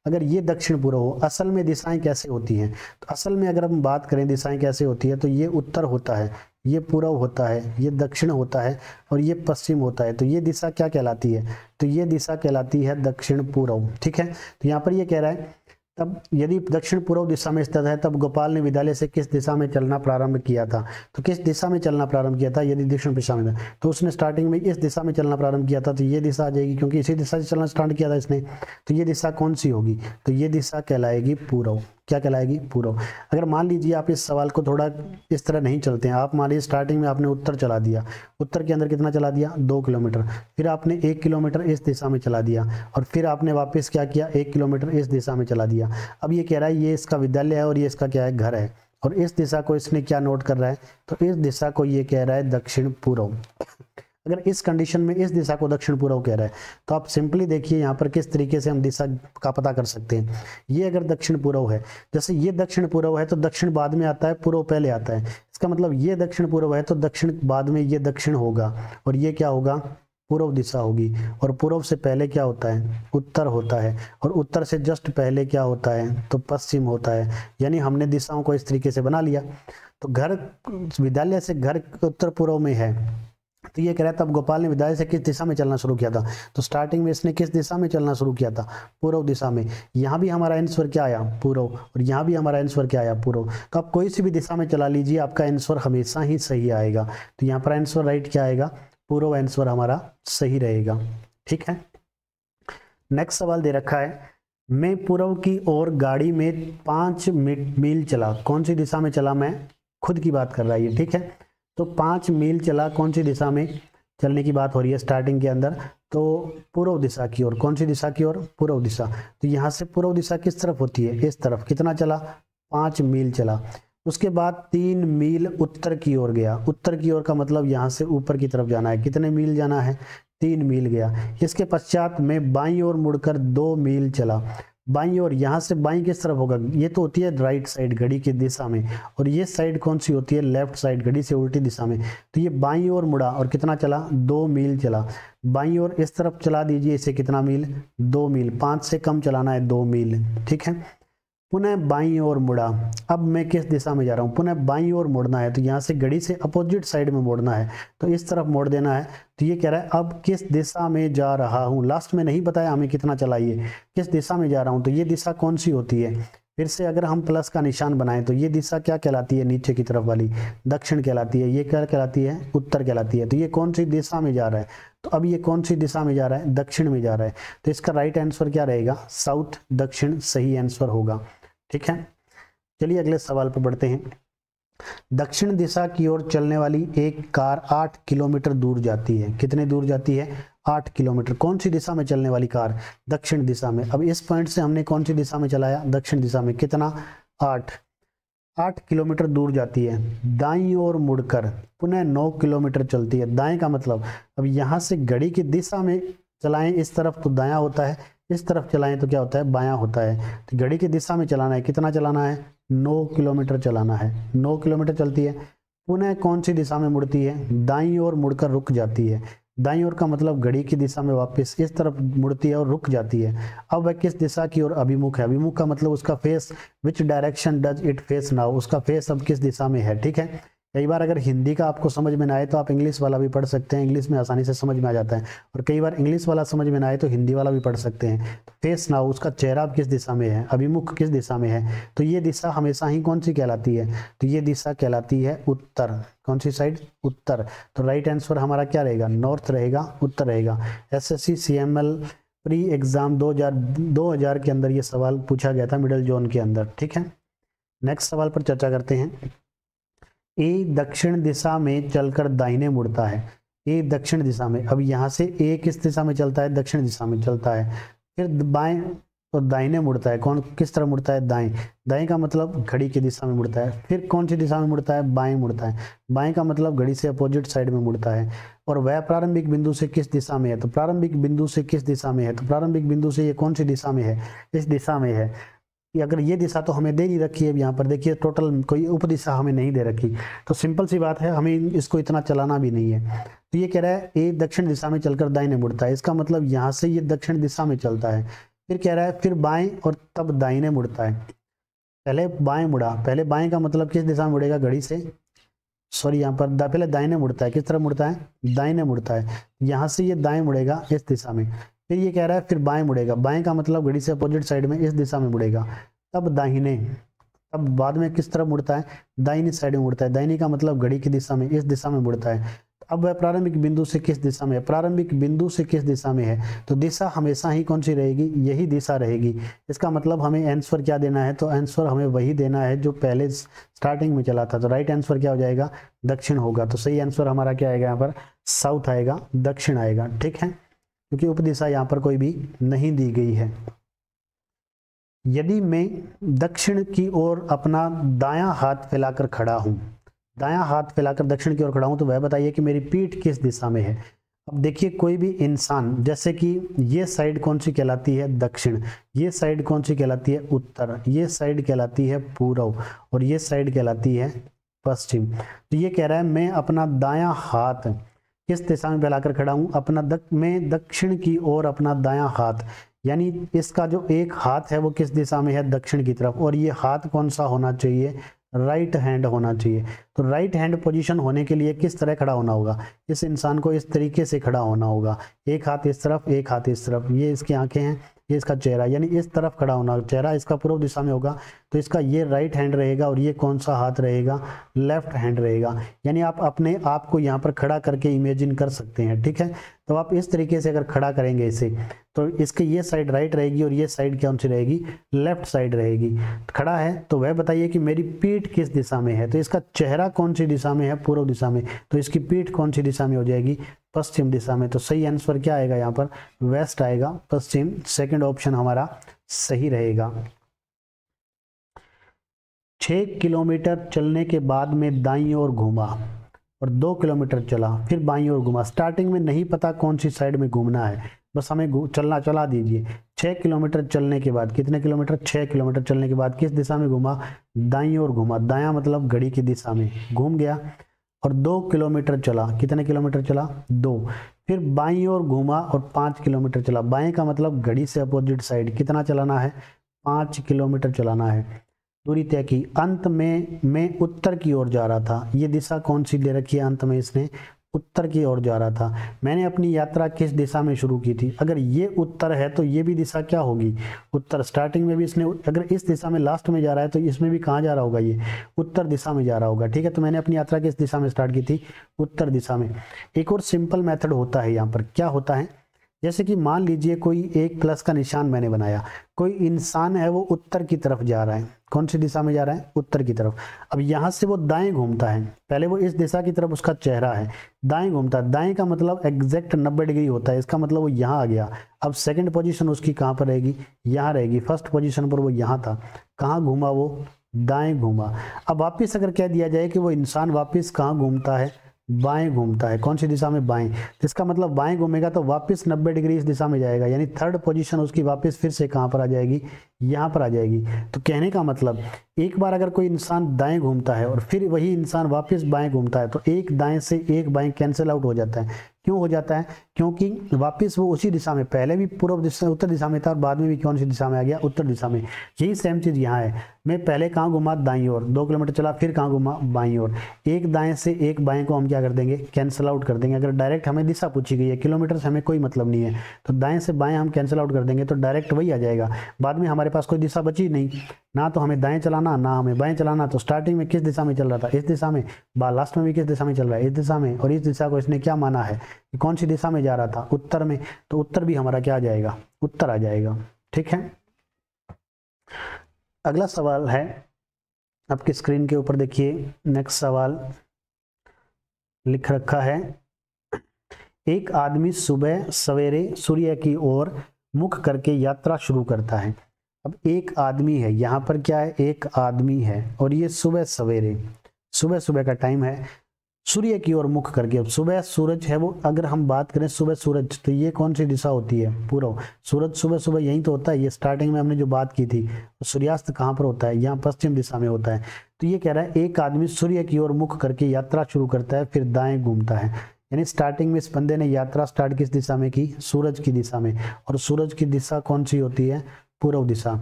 अगर ये दक्षिण पूर्व हो, असल में दिशाएं कैसे होती हैं, तो असल में अगर हम बात करें दिशाएं कैसे होती है, तो ये उत्तर होता है, ये पूर्व होता है, ये दक्षिण होता है और ये पश्चिम होता है। तो ये दिशा क्या कहलाती है, तो ये दिशा कहलाती है दक्षिण पूर्व, ठीक है। तो यहाँ पर ये कह रहा है तब यदि दक्षिण पूर्व दिशा में स्थित है तब गोपाल ने विद्यालय से किस दिशा में चलना प्रारंभ किया था। तो किस दिशा में चलना प्रारंभ किया था, यदि दक्षिण दिशा में था तो उसने स्टार्टिंग में इस दिशा में चलना प्रारंभ किया था, तो ये दिशा आ जाएगी क्योंकि इसी दिशा से चलना स्टार्ट किया था इसने। तो ये दिशा कौन सी होगी, तो ये दिशा कहलाएगी पूर्व। क्या कहलाएगी, पूर्व। अगर मान लीजिए आप इस सवाल को थोड़ा इस तरह नहीं चलते हैं, आप मान लीजिए स्टार्टिंग में आपने उत्तर चला दिया, उत्तर के अंदर कितना चला दिया 2 किलोमीटर, फिर आपने 1 किलोमीटर इस दिशा में चला दिया और फिर आपने वापस क्या किया 1 किलोमीटर इस दिशा में चला दिया। अब ये कह रहा है ये इसका विद्यालय है और ये इसका क्या है, घर है, और इस दिशा को इसने क्या नोट कर रहा है, तो इस दिशा को ये कह रहा है दक्षिण पूर्व। अगर इस कंडीशन में इस दिशा को दक्षिण पूर्व कह रहा है तो आप सिंपली देखिए यहाँ पर किस तरीके से हम दिशा का पता कर सकते हैं। ये अगर दक्षिण पूर्व है, जैसे ये दक्षिण पूर्व है तो दक्षिण बाद में आता है, पूर्व पहले आता है। इसका मतलब ये दक्षिण पूर्व है तो दक्षिण बाद में ये दक्षिण होगा और ये क्या होगा, पूर्व दिशा होगी। और पूर्व से पहले क्या होता है, उत्तर होता है, और उत्तर से जस्ट पहले क्या होता है, तो पश्चिम होता है। यानी हमने दिशाओं को इस तरीके से बना लिया। तो घर, विद्यालय से घर उत्तर पूर्व में है, तो ये कह रहा है तब गोपाल ने विद्यालय से किस दिशा में चलना शुरू किया था। तो स्टार्टिंग में इसने किस दिशा में चलना शुरू किया था, पूर्व दिशा में। यहाँ भी हमारा आंसर क्या आया, पूर्व, और यहाँ भी हमारा आंसर क्या आया, पूर्व। तो आप कोई सी भी दिशा में चला लीजिए, आपका आंसर हमेशा ही सही आएगा। तो यहाँ पर आंसर राइट क्या आएगा, पूर्व आंसर हमारा सही रहेगा, ठीक है। नेक्स्ट सवाल दे रखा है, मैं पूर्व की ओर गाड़ी में 5 मील चला, कौन सी दिशा में चला, मैं खुद की बात कर रहा है ये, ठीक है। तो 5 मील चला, कौन सी दिशा में चलने की बात हो रही है स्टार्टिंग के अंदर, तो पूर्व दिशा की ओर। कौन सी दिशा की ओर, पूर्व दिशा। तो यहाँ से पूर्व दिशा किस तरफ होती है, इस तरफ। कितना चला, 5 मील चला। उसके बाद 3 मील उत्तर की ओर गया। उत्तर की ओर का मतलब यहाँ से ऊपर की तरफ जाना है। कितने मील जाना है, 3 मील गया। इसके पश्चात में बाईं ओर मुड़कर 2 मील चला। बाईं ओर, यहाँ से बाईं किस तरफ होगा, ये तो होती है राइट साइड घड़ी की दिशा में, और ये साइड कौन सी होती है, लेफ्ट साइड घड़ी से उल्टी दिशा में। तो ये बाईं ओर मुड़ा और कितना चला, 2 मील चला। बाईं ओर इस तरफ चला दीजिए, इसे कितना मील, 2 मील। 5 से कम चलाना है, 2 मील, ठीक है। पुनः बाईं ओर मुड़ा। अब मैं किस दिशा में जा रहा हूँ, पुनः बाईं ओर मुड़ना है, तो यहाँ से घड़ी से अपोजिट साइड में मोड़ना है, तो इस तरफ मोड़ देना है। तो ये कह रहा है अब किस दिशा में जा रहा हूँ, लास्ट में नहीं बताया हमें कितना चलाइए, किस दिशा में जा रहा हूँ। तो ये दिशा कौन सी होती है, फिर से अगर हम प्लस का निशान बनाएं तो ये दिशा क्या कहलाती है, नीचे की तरफ वाली दक्षिण कहलाती है। ये क्या कहलाती है, उत्तर कहलाती है। तो ये कौन सी दिशा में जा रहा है, तो अब ये कौन सी दिशा में जा रहा है, दक्षिण में जा रहा है। तो इसका राइट आंसर क्या रहेगा, साउथ, दक्षिण सही आंसर होगा, ठीक है। चलिए अगले सवाल पर बढ़ते हैं। दक्षिण दिशा की ओर चलने वाली एक कार 8 किलोमीटर दूर जाती है। कितने दूर जाती है, 8 किलोमीटर। कौन सी दिशा में चलने वाली कार, दक्षिण दिशा में। अब इस पॉइंट से हमने कौन सी दिशा में चलाया, दक्षिण दिशा में। कितना, 8 किलोमीटर दूर जाती है। दाईं ओर मुड़कर पुनः 9 किलोमीटर चलती है। दाएं का मतलब, अब यहाँ से घड़ी की दिशा में चलाएं इस तरफ तो दायां होता है, इस तरफ चलाएं तो क्या होता है, बायां होता है। तो घड़ी की दिशा में चलाना है, कितना चलाना है, 9 किलोमीटर चलाना है। 9 किलोमीटर चलती है। पुनः कौन सी दिशा में मुड़ती है, दाईं ओर मुड़कर रुक जाती है। दाईं ओर का मतलब घड़ी की दिशा में वापस इस तरफ मुड़ती है और रुक जाती है। अब वह किस दिशा की ओर अभिमुख है, अभिमुख का मतलब उसका face, which direction does it face now, उसका फेस अब किस दिशा में है, ठीक है। कई बार अगर हिंदी का आपको समझ में ना आए तो आप इंग्लिश वाला भी पढ़ सकते हैं, इंग्लिश में आसानी से समझ में आ जाता है। और कई बार इंग्लिश वाला समझ में ना आए तो हिंदी वाला भी पढ़ सकते हैं। तो फेस नाउ, उसका चेहरा किस दिशा में है, अभिमुख किस दिशा में है। तो ये दिशा हमेशा ही कौन सी कहलाती है, तो ये दिशा कहलाती है उत्तर। कौन सी साइड, उत्तर। तो राइट आंसर हमारा क्या रहेगा, नॉर्थ रहेगा, उत्तर रहेगा। SSC CML प्री एग्जाम 2000 के अंदर ये सवाल पूछा गया था, मिडिल जोन के अंदर, ठीक है। नेक्स्ट सवाल पर चर्चा करते हैं। ए दक्षिण दिशा में चलकर दाहिने मुड़ता है। ए दक्षिण दिशा में, अब यहाँ से ए किस दिशा में चलता है, दक्षिण दिशा में चलता है। फिर बाएं और दाहिने मुड़ता है, कौन किस तरफ मुड़ता है, दाएं। दाएं का मतलब घड़ी की दिशा में मुड़ता है। फिर कौन सी दिशा में मुड़ता है, बाएं मुड़ता है। बाएं का मतलब घड़ी से अपोजिट साइड में मुड़ता है। और वह प्रारंभिक बिंदु से किस दिशा में है, तो प्रारंभिक बिंदु से किस दिशा में है, तो प्रारंभिक बिंदु से ये कौन सी दिशा में है, इस दिशा में है। कि अगर ये दिशा तो हमें दे नहीं रखी है, यहाँ पर देखिए टोटल कोई उपदिशा हमें नहीं दे रखी, तो सिंपल सी बात है हमें इसको इतना चलाना भी नहीं है। तो ये कह रहा है ए दक्षिण दिशा में चलकर दाहिने मुड़ता है, इसका मतलब यहाँ से ये दक्षिण दिशा में चलता है। फिर कह रहा है फिर बाएं और तब दाहिने मुड़ता है। पहले बाएं मुड़ा, पहले बाएं का मतलब किस दिशा में मुड़ेगा, घड़ी से, सॉरी यहाँ पर पहले दाहिने मुड़ता है, किस तरफ मुड़ता है, दाहिने मुड़ता है, यहाँ से ये दाएं मुड़ेगा इस दिशा में। फिर ये कह रहा है फिर बाएं मुड़ेगा, बाएं का मतलब घड़ी से अपोजिट साइड में इस दिशा में मुड़ेगा, तब दाहिने, तब बाद में किस तरफ मुड़ता है, दाहिनी साइड में मुड़ता है, दाहिनी का मतलब घड़ी की दिशा में इस दिशा में मुड़ता है। अब वह प्रारंभिक बिंदु से किस दिशा में है, प्रारंभिक बिंदु से किस दिशा में है, तो दिशा हमेशा ही कौन सी रहेगी, यही दिशा रहेगी। इसका मतलब हमें आंसर क्या देना है, तो आंसर हमें वही देना है जो पहले स्टार्टिंग में चला था। तो राइट आंसर क्या हो जाएगा, दक्षिण होगा। तो सही आंसर हमारा क्या आएगा, यहाँ पर साउथ आएगा, दक्षिण आएगा, ठीक है, क्योंकि उपदिशा यहाँ पर कोई भी नहीं दी गई है। यदि मैं दक्षिण की ओर अपना दायां हाथ फैलाकर खड़ा हूं, दायां हाथ फैलाकर दक्षिण की ओर खड़ा हूं, तो वह बताइए कि मेरी पीठ किस दिशा में है। अब देखिए कोई भी इंसान, जैसे कि ये साइड कौन सी कहलाती है, दक्षिण, ये साइड कौन सी कहलाती है, उत्तर, ये साइड कहलाती है पूर्व, और ये साइड कहलाती है पश्चिम। तो ये कह रहा है मैं अपना दायां हाथ किस दिशा में फैलाकर खड़ा हूं, मैं दक्षिण की ओर अपना दायां हाथ, यानी इसका जो एक हाथ है वो किस दिशा में है, दक्षिण की तरफ, और ये हाथ कौन सा होना चाहिए, राइट हैंड होना चाहिए। तो राइट हैंड पोजीशन होने के लिए किस तरह खड़ा होना होगा, इस इंसान को इस तरीके से खड़ा होना होगा, एक हाथ इस तरफ, एक हाथ इस तरफ, ये इसकी आंखें हैं, ये इसका चेहरा, यानी इस तरफ खड़ा होना, चेहरा इसका पूर्व दिशा में होगा, तो इसका ये राइट हैंड रहेगा, और ये कौन सा हाथ रहेगा, लेफ्ट हैंड रहेगा। यानी आप अपने आप को यहाँ पर खड़ा करके इमेजिन कर सकते हैं, ठीक है। तो आप इस तरीके से अगर खड़ा करेंगे इसे, तो इसके ये साइड राइट रहेगी और ये साइड कौन सी रहेगी, लेफ्ट साइड रहेगी। खड़ा है तो वह बताइए कि मेरी पीठ किस दिशा में है, तो इसका चेहरा कौन सी दिशा में है, पूर्व दिशा में, तो इसकी पीठ कौन सी दिशा में हो जाएगी, पश्चिम दिशा में। तो सही आंसर क्या आएगा, यहाँ पर वेस्ट आएगा, पश्चिम, सेकंड ऑप्शन हमारा सही रहेगा। 6 किलोमीटर चलने के बाद में दाईं ओर घूमा और 2 किलोमीटर चला, फिर बाईं ओर घूमा। स्टार्टिंग में नहीं पता कौन सी साइड में घूमना है, बस हमें चला दीजिए। 6 किलोमीटर चलने के बाद, कितने किलोमीटर, 6 किलोमीटर चलने के बाद किस दिशा में घूमा, दाईं ओर घूमा, दायां मतलब घड़ी की दिशा में घूम गया, और 2 किलोमीटर चला, कितने किलोमीटर चला, 2, फिर बाईं ओर घूमा और 5 किलोमीटर चला। बाएं का मतलब घड़ी से अपोजिट साइड, कितना चलाना है, 5 किलोमीटर चलाना है, दूरी तय की। अंत में मैं उत्तर की ओर जा रहा था, ये दिशा कौन सी दे रखी है, अंत में इसने उत्तर की ओर जा रहा था। मैंने अपनी यात्रा किस दिशा में शुरू की थी, अगर ये उत्तर है तो ये भी दिशा क्या होगी, उत्तर। स्टार्टिंग में भी इसने, अगर इस दिशा में लास्ट में जा रहा है तो इसमें भी कहाँ जा रहा होगा, ये उत्तर दिशा में जा रहा होगा, ठीक है। तो मैंने अपनी यात्रा किस दिशा में स्टार्ट की थी, उत्तर दिशा में। एक और सिंपल मेथड होता है यहाँ पर, क्या होता है, जैसे कि मान लीजिए कोई एक प्लस का निशान मैंने बनाया, कोई इंसान है वो उत्तर की तरफ जा रहा है, कौन सी दिशा में जा रहा है, उत्तर की तरफ। अब यहाँ से वो दाएं घूमता है, पहले वो इस दिशा की तरफ उसका चेहरा है, दाएं घूमता है, दाएं का मतलब एग्जैक्ट 90 डिग्री होता है, इसका मतलब वो यहाँ आ गया। अब सेकंड पोजीशन उसकी कहाँ पर रहेगी, यहाँ रहेगी। फर्स्ट पोजीशन पर वो यहाँ था, कहाँ घूमा वो, दाएं घूमा। अब वापिस अगर कह दिया जाए कि वो इंसान वापिस कहाँ घूमता है, बाएं घूमता है, कौन सी दिशा में, बाएं, तो इसका मतलब बाएं घूमेगा तो वापस 90 डिग्री इस दिशा में जाएगा, यानी थर्ड पोजीशन उसकी वापस फिर से कहां पर आ जाएगी, यहाँ पर आ जाएगी। तो कहने का मतलब एक बार अगर कोई इंसान दाएं घूमता है और फिर वही इंसान वापस बाएं घूमता है, तो एक दाएं से एक बाएं कैंसिल आउट हो जाता है। क्यों हो जाता है, क्योंकि वापस वो उसी दिशा में, पहले भी पूर्व दिशा उत्तर दिशा में था और बाद में भी कौन सी दिशा में आ गया, उत्तर दिशा में। यही सेम चीज यहाँ है, मैं पहले कहाँ घुमा, दाईं ओर, 2 किलोमीटर चला, फिर कहाँ घुमा, बाईं ओर। एक दाएं से एक बाएं को हम क्या कर देंगे, कैंसिल आउट कर देंगे। अगर डायरेक्ट हमें दिशा पूछी गई है, किलोमीटर से हमें कोई मतलब नहीं है, तो दाएं से बाएं हम कैंसिल आउट कर देंगे तो डायरेक्ट वही आ जाएगा। बाद में हमारे पास कोई दिशा बची नहीं, ना तो हमें दाएं चलाना ना हमें बाएं चलाना। तो स्टार्टिंग में किस दिशा में चल रहा था, इस दिशा में, लास्ट में भी किस दिशा में चल रहा है, इस दिशा में। और इस दिशा को इसने क्या माना है कि कौन सी दिशा में जा रहा था, उत्तर में, तो उत्तर भी हमारा क्या आ जाएगा, उत्तर आ जाएगा। ठीक है, अगला सवाल है आपकी स्क्रीन के ऊपर, देखिए नेक्स्ट सवाल लिख रखा है, एक आदमी सुबह सवेरे सूर्य की ओर मुख करके यात्रा शुरू करता है। अब एक आदमी है, यहाँ पर क्या है, एक आदमी है और ये सुबह सवेरे, सुबह सुबह का टाइम है। सूर्य की ओर मुख करके। अब सुबह सूरज है वो, अगर हम बात करें सुबह सूरज, तो ये कौन सी दिशा होती है? पूर्व। सूरज सुबह सुबह यही तो होता है, ये स्टार्टिंग में हमने जो बात की थी। सूर्यास्त कहाँ पर होता है? यहाँ पश्चिम दिशा में होता है। तो ये कह रहा है एक आदमी सूर्य की ओर मुख करके यात्रा शुरू करता है, फिर दाएं घूमता है। यानी स्टार्टिंग में इस बंदे ने यात्रा स्टार्ट किस दिशा में की? सूरज की दिशा में। और सूरज की दिशा कौन सी होती है? पूर्व दिशा।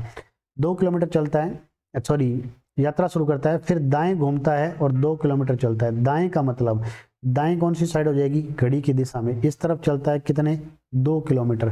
2 किलोमीटर चलता है, सॉरी, यात्रा शुरू करता है, फिर दाएं घूमता है और 2 किलोमीटर चलता है। दाएं का मतलब दाएं कौन सी साइड हो जाएगी? घड़ी की दिशा में। इस तरफ चलता है कितने? 2 किलोमीटर।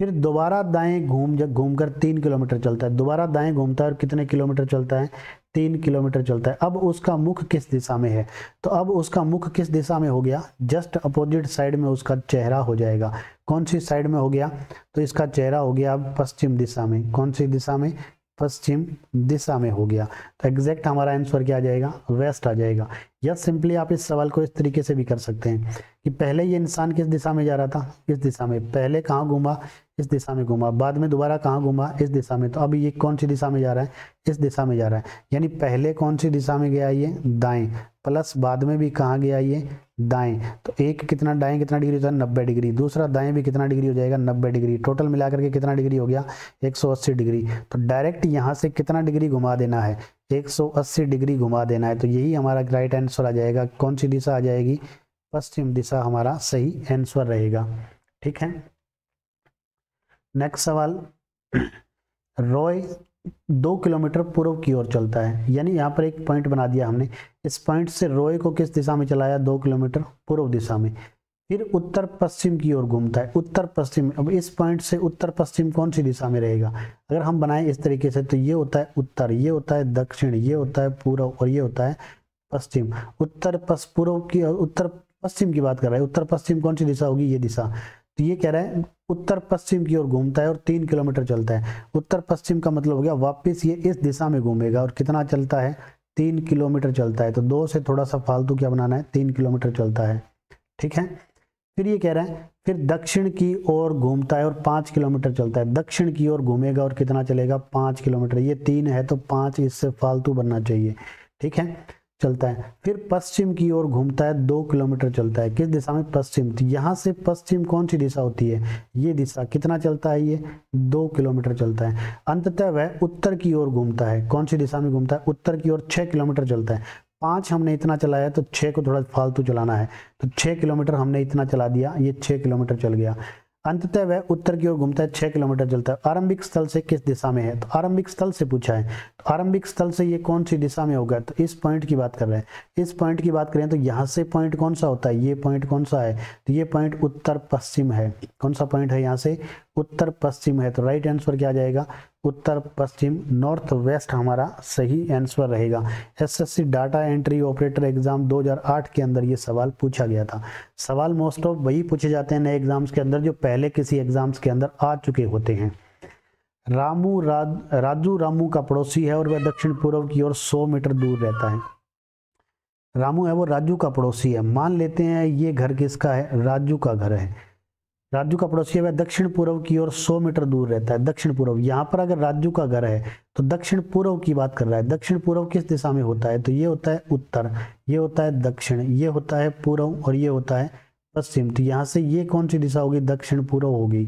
फिर दोबारा दाएं घूमकर 3 किलोमीटर चलता है। दोबारा दाएं घूमता है और कितने किलोमीटर चलता है? 3 किलोमीटर चलता है। अब उसका मुख किस दिशा में है? तो अब उसका मुख किस दिशा में हो गया? जस्ट अपोजिट साइड में उसका चेहरा हो जाएगा। कौन सी साइड में हो गया? तो इसका चेहरा हो गया अब पश्चिम दिशा में। कौन सी दिशा में? पश्चिम दिशा में हो गया। तो एग्जैक्ट हमारा आंसर क्या आ जाएगा? वेस्ट आ जाएगा। या सिंपली आप इस सवाल को इस तरीके से भी कर सकते हैं कि पहले ये इंसान किस दिशा में जा रहा था? इस दिशा में। पहले कहाँ घूमा? इस दिशा में घूमा। बाद में दोबारा कहाँ घूमा? इस दिशा में। तो अब ये कौन सी दिशा में जा रहा है? इस दिशा में जा रहा है। यानी पहले कौन सी दिशा में गया? ये दाएं, प्लस बाद में भी कहाँ गया? ये दाएं। तो एक कितना दाएं कितना डिग्री होता है? 90 डिग्री। दूसरा दाएं भी कितना डिग्री हो जाएगा? 90 डिग्री। टोटल मिलाकर के कितना डिग्री हो गया? 180 डिग्री। तो डायरेक्ट यहाँ से कितना डिग्री घुमा देना है? 180 डिग्री घुमा देना है। तो यही हमारा राइट आंसर आ जाएगा। कौन सी दिशा आ जाएगी? पश्चिम दिशा हमारा सही आंसर रहेगा। ठीक है, नेक्स्ट सवाल। रॉय 2 किलोमीटर पूर्व की ओर चलता है। यानी यहाँ पर एक पॉइंट बना दिया हमने। इस पॉइंट से रॉय को किस दिशा में चलाया? 2 किलोमीटर पूर्व दिशा में। फिर उत्तर पश्चिम की ओर घूमता है। उत्तर पश्चिम। अब इस पॉइंट से उत्तर पश्चिम कौन सी दिशा में रहेगा? अगर हम बनाएं इस तरीके से, तो ये होता है उत्तर, ये होता है दक्षिण, ये होता है पूर्व और ये होता है पश्चिम। उत्तर पूर्व की, उत्तर पश्चिम की बात कर रहा है। उत्तर पश्चिम कौन सी दिशा होगी? ये दिशा। तो ये कह रहा है उत्तर पश्चिम की ओर घूमता है और 3 किलोमीटर चलता है। उत्तर पश्चिम का मतलब हो गया वापस ये इस दिशा में घूमेगा और कितना चलता है? 3 किलोमीटर चलता है। तो 2 से थोड़ा सा फालतू क्या बनाना है? 3 किलोमीटर चलता है। ठीक है, फिर ये कह रहा है फिर दक्षिण की ओर घूमता है और 5 किलोमीटर चलता है। दक्षिण की ओर घूमेगा और कितना चलेगा? 5 किलोमीटर। ये 3 है तो 5 इससे फालतू बनना चाहिए। ठीक है, चलता है। फिर पश्चिम की ओर घूमता है, 2 किलोमीटर चलता है। किस दिशा में? पश्चिम। तो यहाँ से पश्चिम कौन सी दिशा होती है? ये दिशा। कितना चलता है? ये 2 किलोमीटर चलता है। अंततः वह उत्तर की ओर घूमता है। कौन सी दिशा में घूमता है? उत्तर की ओर 6 किलोमीटर चलता है। 5 हमने इतना चलाया तो 6 को थोड़ा फालतू चलाना है, तो 6 किलोमीटर हमने इतना चला दिया, ये 6 किलोमीटर चल गया। अंततः वह उत्तर की ओर घूमता है, 6 किलोमीटर चलता है। आरंभिक स्थल से किस दिशा में है? तो आरंभिक स्थल से पूछा है, तो आरंभिक स्थल से ये कौन सी दिशा में होगा? तो इस पॉइंट की बात कर रहे हैं। इस पॉइंट की बात करें तो यहाँ से पॉइंट कौन सा होता है? ये पॉइंट कौन सा है? तो ये पॉइंट उत्तर पश्चिम है। कौन सा पॉइंट है? यहाँ से उत्तर पश्चिम है। तो राइट आंसर क्या आ जाएगा? उत्तर पश्चिम, नॉर्थ वेस्ट हमारा सही आंसर रहेगा। SSC data entry operator exam 2008 के अंदर ये सवाल पूछा गया था। सवाल मोस्ट ऑफ वही पूछे जाते हैं नए एग्जाम्स के अंदर जो पहले किसी एग्जाम्स के अंदर आ चुके होते हैं। राजू रामू का पड़ोसी है और वह दक्षिण पूर्व की ओर 100 मीटर दूर रहता है। रामू है वो राजू का पड़ोसी है। मान लेते हैं ये घर किसका है? राजू का घर है। राजू का पड़ोसी है, वह दक्षिण पूर्व की ओर 100 मीटर दूर रहता है। दक्षिण पूर्व, यहाँ पर अगर राजू का घर है तो दक्षिण पूर्व की बात कर रहा है। दक्षिण पूर्व किस दिशा में होता है? तो ये होता है उत्तर, ये होता है दक्षिण, ये होता है पूर्व और ये होता है पश्चिम। तो यहाँ से ये कौन सी दिशा होगी? दक्षिण पूर्व होगी।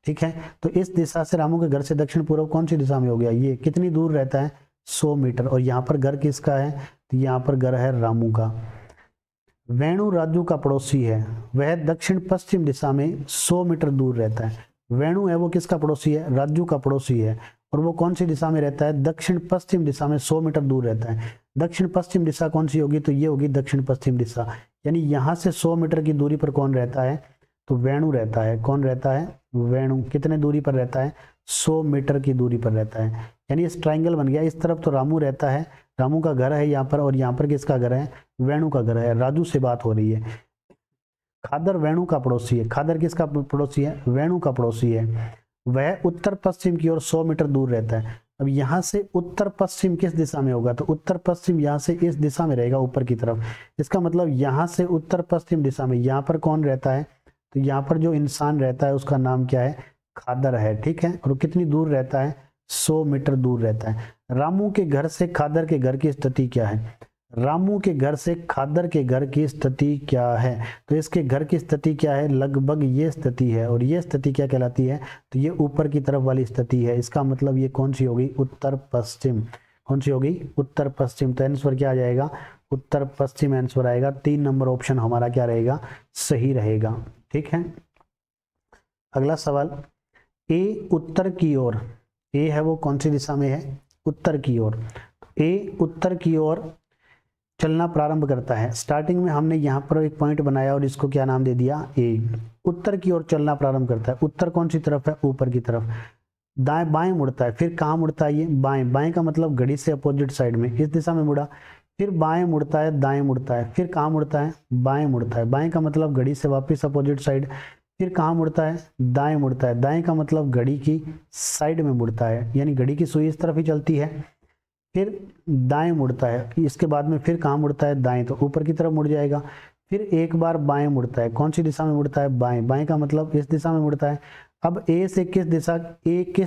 ठीक है, तो इस दिशा से रामू के घर से दक्षिण पूर्व कौन सी दिशा में हो गया? ये कितनी दूर रहता है? 100 मीटर। और यहाँ पर घर किसका है? तो यहाँ पर घर है रामू का। वेणु राजू का पड़ोसी है, वह दक्षिण पश्चिम दिशा में 100 मीटर दूर रहता है। वेणु है वो किसका पड़ोसी है? राजू का पड़ोसी है। और वो कौन सी दिशा में रहता है? दक्षिण पश्चिम दिशा में 100 मीटर दूर रहता है। दक्षिण पश्चिम दिशा कौन सी होगी? तो ये होगी दक्षिण पश्चिम दिशा। यानी यहाँ से 100 मीटर की दूरी पर कौन रहता है? तो वेणु रहता है। कौन रहता है? वेणु। कितने दूरी पर रहता है? 100 मीटर की दूरी पर रहता है। यानी इस ट्राइंगल बन गया। इस तरफ तो रामू रहता है, रामू का घर है यहाँ पर, और यहाँ पर किसका घर है? वेणु का घर है। राजू से बात हो रही है। खादर वेणु का पड़ोसी है। खादर किसका पड़ोसी है? वेणु का पड़ोसी है। वह उत्तर पश्चिम की ओर 100 मीटर दूर रहता है। अब यहाँ से उत्तर पश्चिम किस दिशा में होगा? तो उत्तर पश्चिम यहाँ से इस दिशा में रहेगा, ऊपर की तरफ। इसका मतलब यहाँ से उत्तर पश्चिम दिशा में यहाँ पर कौन रहता है? तो यहाँ पर जो इंसान रहता है उसका नाम क्या है? खादर है। ठीक है, और कितनी दूर रहता है? 100 मीटर दूर रहता है। रामू के घर से खादर के घर की स्थिति क्या है? रामू के घर से खादर के घर की स्थिति क्या है? तो इसके घर की स्थिति क्या है? लगभग ये स्थिति है, और ये स्थिति क्या कहलाती है? तो ये ऊपर की तरफ वाली स्थिति है। इसका मतलब ये कौन सी होगी? उत्तर पश्चिम। कौन सी होगी? उत्तर पश्चिम। तो आंसर क्या आ जाएगा? उत्तर पश्चिम आंसर आएगा। 3 नंबर ऑप्शन हमारा क्या रहेगा? सही रहेगा। ठीक है, अगला सवाल, ए उत्तर की ओर, ए है वो कौन सी दिशा में है? उत्तर की ओर। ए उत्तर की ओर चलना प्रारंभ करता है। स्टार्टिंग में हमने यहाँ पर एक पॉइंट बनाया और इसको क्या नाम दे दिया? ए। उत्तर की ओर चलना प्रारंभ करता है। उत्तर कौन सी तरफ है? ऊपर की तरफ। दाएं बाएं मुड़ता है। फिर कहाँ मुड़ता है? ये बाएं। बाएं का मतलब घड़ी से अपोजिट साइड में, इस दिशा में मुड़ा। फिर बाएं मुड़ता है, दाएं मुड़ता है। फिर कहाँ मुड़ता है? बाएं मुड़ता है। बाएं का मतलब घड़ी से वापस अपोजिट साइड। फिर कहाँ मुड़ता है? दाएं मुड़ता है। दाएं का मतलब घड़ी की साइड में मुड़ता है, यानी घड़ी की सुई इस तरफ ही चलती है। फिर दाएं मुड़ता है। इसके बाद में फिर कहाँ मुड़ता है? दाएं, तो ऊपर की तरफ मुड़ जाएगा। फिर एक बार बाएं मुड़ता है। कौन सी दिशा में मुड़ता है? बाएं। बाएं का मतलब इस दिशा में मुड़ता है। अब ए से किस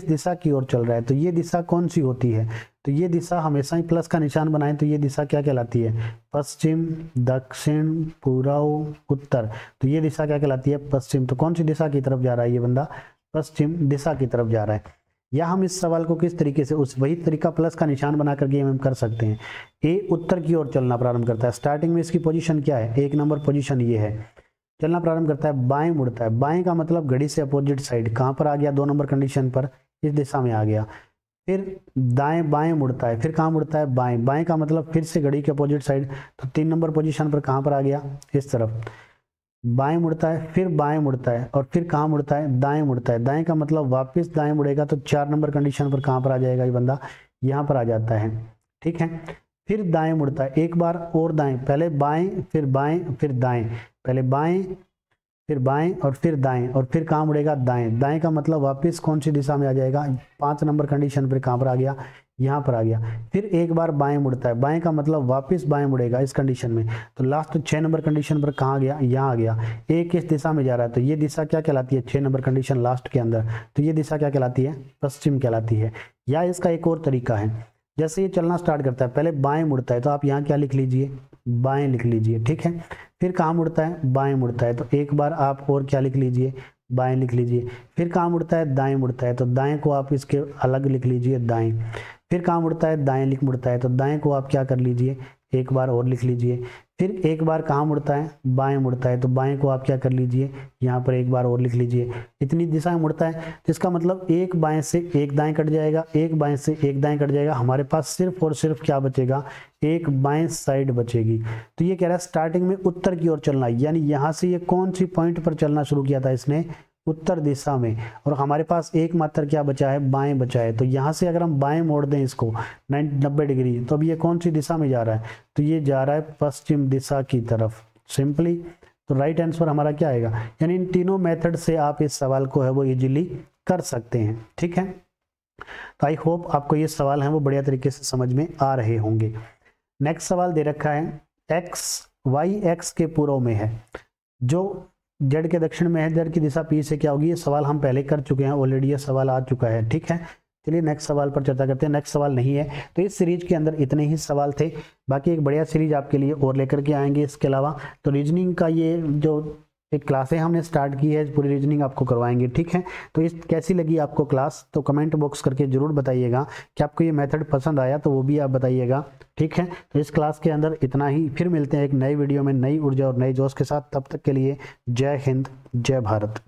दिशा की ओर चल रहा है? तो ये दिशा कौन सी होती है? तो ये दिशा हमेशा ही प्लस का निशान बनाएं तो ये दिशा क्या कहलाती है? पश्चिम, दक्षिण, पूर्व, उत्तर। तो ये दिशा क्या कहलाती है? पश्चिम। तो कौन सी दिशा की तरफ जा रहा है ये बंदा? पश्चिम दिशा की तरफ जा रहा है। या हम इस सवाल को किस तरीके से, उस वही तरीका प्लस का निशान बना करके हम कर सकते हैं। ए उत्तर की ओर चलना प्रारंभ करता है। स्टार्टिंग में इसकी पोजीशन क्या है? 1 नंबर पोजीशन ये है। चलना प्रारंभ करता है, बाएं मुड़ता है। बाएं का मतलब घड़ी से अपोजिट साइड। कहाँ पर आ गया? 2 नंबर कंडीशन पर, इस दिशा में आ गया। फिर दाएं बाएं मुड़ता है। फिर कहाँ मुड़ता है? बाएं। बाएं का मतलब फिर से घड़ी के अपोजिट साइड। तो 3 नंबर पोजीशन पर कहाँ पर आ गया? इस तरफ। बाएं मुड़ता है, फिर बाएं मुड़ता है, और फिर कहाँ मुड़ता है? दाएं मुड़ता है। दाएं का मतलब वापस दाएं मुड़ेगा। तो 4 नंबर कंडीशन पर कहाँ पर आ जाएगा ये बंदा? यहाँ पर आ जाता है। ठीक है, फिर दाएं मुड़ता है। एक बार और दाएं, पहले बाएं फिर बाएं फिर दाएं, पहले बाएं फिर बाएं और फिर दाएं, और फिर कहाँ मुड़ेगा? दाएं। दाएं का मतलब वापस कौन सी दिशा में आ जाएगा? 5 नंबर कंडीशन पर कहाँ पर आ गया? यहाँ पर आ गया। फिर एक बार बाएं मुड़ता है। बाएं का मतलब वापस बाएं मुड़ेगा इस कंडीशन में। तो लास्ट 6 नंबर कंडीशन पर कहाँ गया? यहाँ आ गया। ए किस दिशा में जा रहा है? तो ये दिशा क्या कहलाती है? 6 नंबर कंडीशन लास्ट के अंदर। तो ये दिशा क्या कहलाती है? पश्चिम कहलाती है। या इसका एक और तरीका है, जैसे ये चलना स्टार्ट करता है, पहले बाएं मुड़ता है, तो आप यहाँ क्या लिख लीजिए? बाएं लिख लीजिए। ठीक है, फिर कहाँ मुड़ता है? बाएं मुड़ता है। तो एक बार आप और क्या लिख लीजिए? बाएं लिख लीजिए। फिर कहाँ मुड़ता है? दाएं मुड़ता है। तो दाएं को आप इसके अलग लिख लीजिए, दाएं। फिर कहाँ मुड़ता है? दाएं मुड़ता है। तो दाएं को आप क्या कर लीजिए? एक बार और लिख लीजिए। फिर एक बार कहाँ मुड़ता है? बाएं मुड़ता है। तो बाएं को आप क्या कर लीजिए? यहाँ पर एक बार और लिख लीजिए। इतनी दिशा में मुड़ता है, तो इसका मतलब एक बाएं से एक दाएं कट जाएगा, एक बाएं से एक दाएं कट जाएगा। हमारे पास सिर्फ और सिर्फ क्या बचेगा? एक बाएं साइड बचेगी। तो ये कह रहा है स्टार्टिंग में उत्तर की ओर चलना, यानी यहाँ से ये कौन सी पॉइंट पर चलना शुरू किया था इसने? उत्तर दिशा में। और हमारे पास एक मात्र क्या बचा है? बाएं बचा है। तो यहाँ से अगर हम बाएं मोड़ दें इसको 90 डिग्री, तो अब ये कौन सी दिशा में जा रहा है? तो ये जा रहा है पश्चिम दिशा की तरफ, सिंपली। तो राइट आंसर हमारा क्या आएगा? यानी इन तीनों मेथड से आप इस सवाल को है वो इजीली कर सकते हैं। ठीक है, तो आई होप आपको ये सवाल है वो बढ़िया तरीके से समझ में आ रहे होंगे। नेक्स्ट सवाल दे रखा है, एक्स वाई एक्स के पूर्व में है, जो जेड के दक्षिण में है, जेड की दिशा पी से क्या होगी? ये सवाल हम पहले कर चुके हैं, ऑलरेडी ये सवाल आ चुका है। ठीक है, चलिए नेक्स्ट सवाल पर चर्चा करते हैं। नेक्स्ट सवाल नहीं है, तो इस सीरीज के अंदर इतने ही सवाल थे। बाकी एक बढ़िया सीरीज आपके लिए और लेकर के आएंगे। इसके अलावा तो रीजनिंग का ये जो एक क्लासें हमने स्टार्ट की है, पूरी रीजनिंग आपको करवाएंगे। ठीक है, तो इस कैसी लगी आपको क्लास, तो कमेंट बॉक्स करके जरूर बताइएगा कि आपको ये मेथड पसंद आया, तो वो भी आप बताइएगा। ठीक है, तो इस क्लास के अंदर इतना ही। फिर मिलते हैं एक नई वीडियो में नई ऊर्जा और नई जोश के साथ। तब तक के लिए जय हिंद, जय भारत।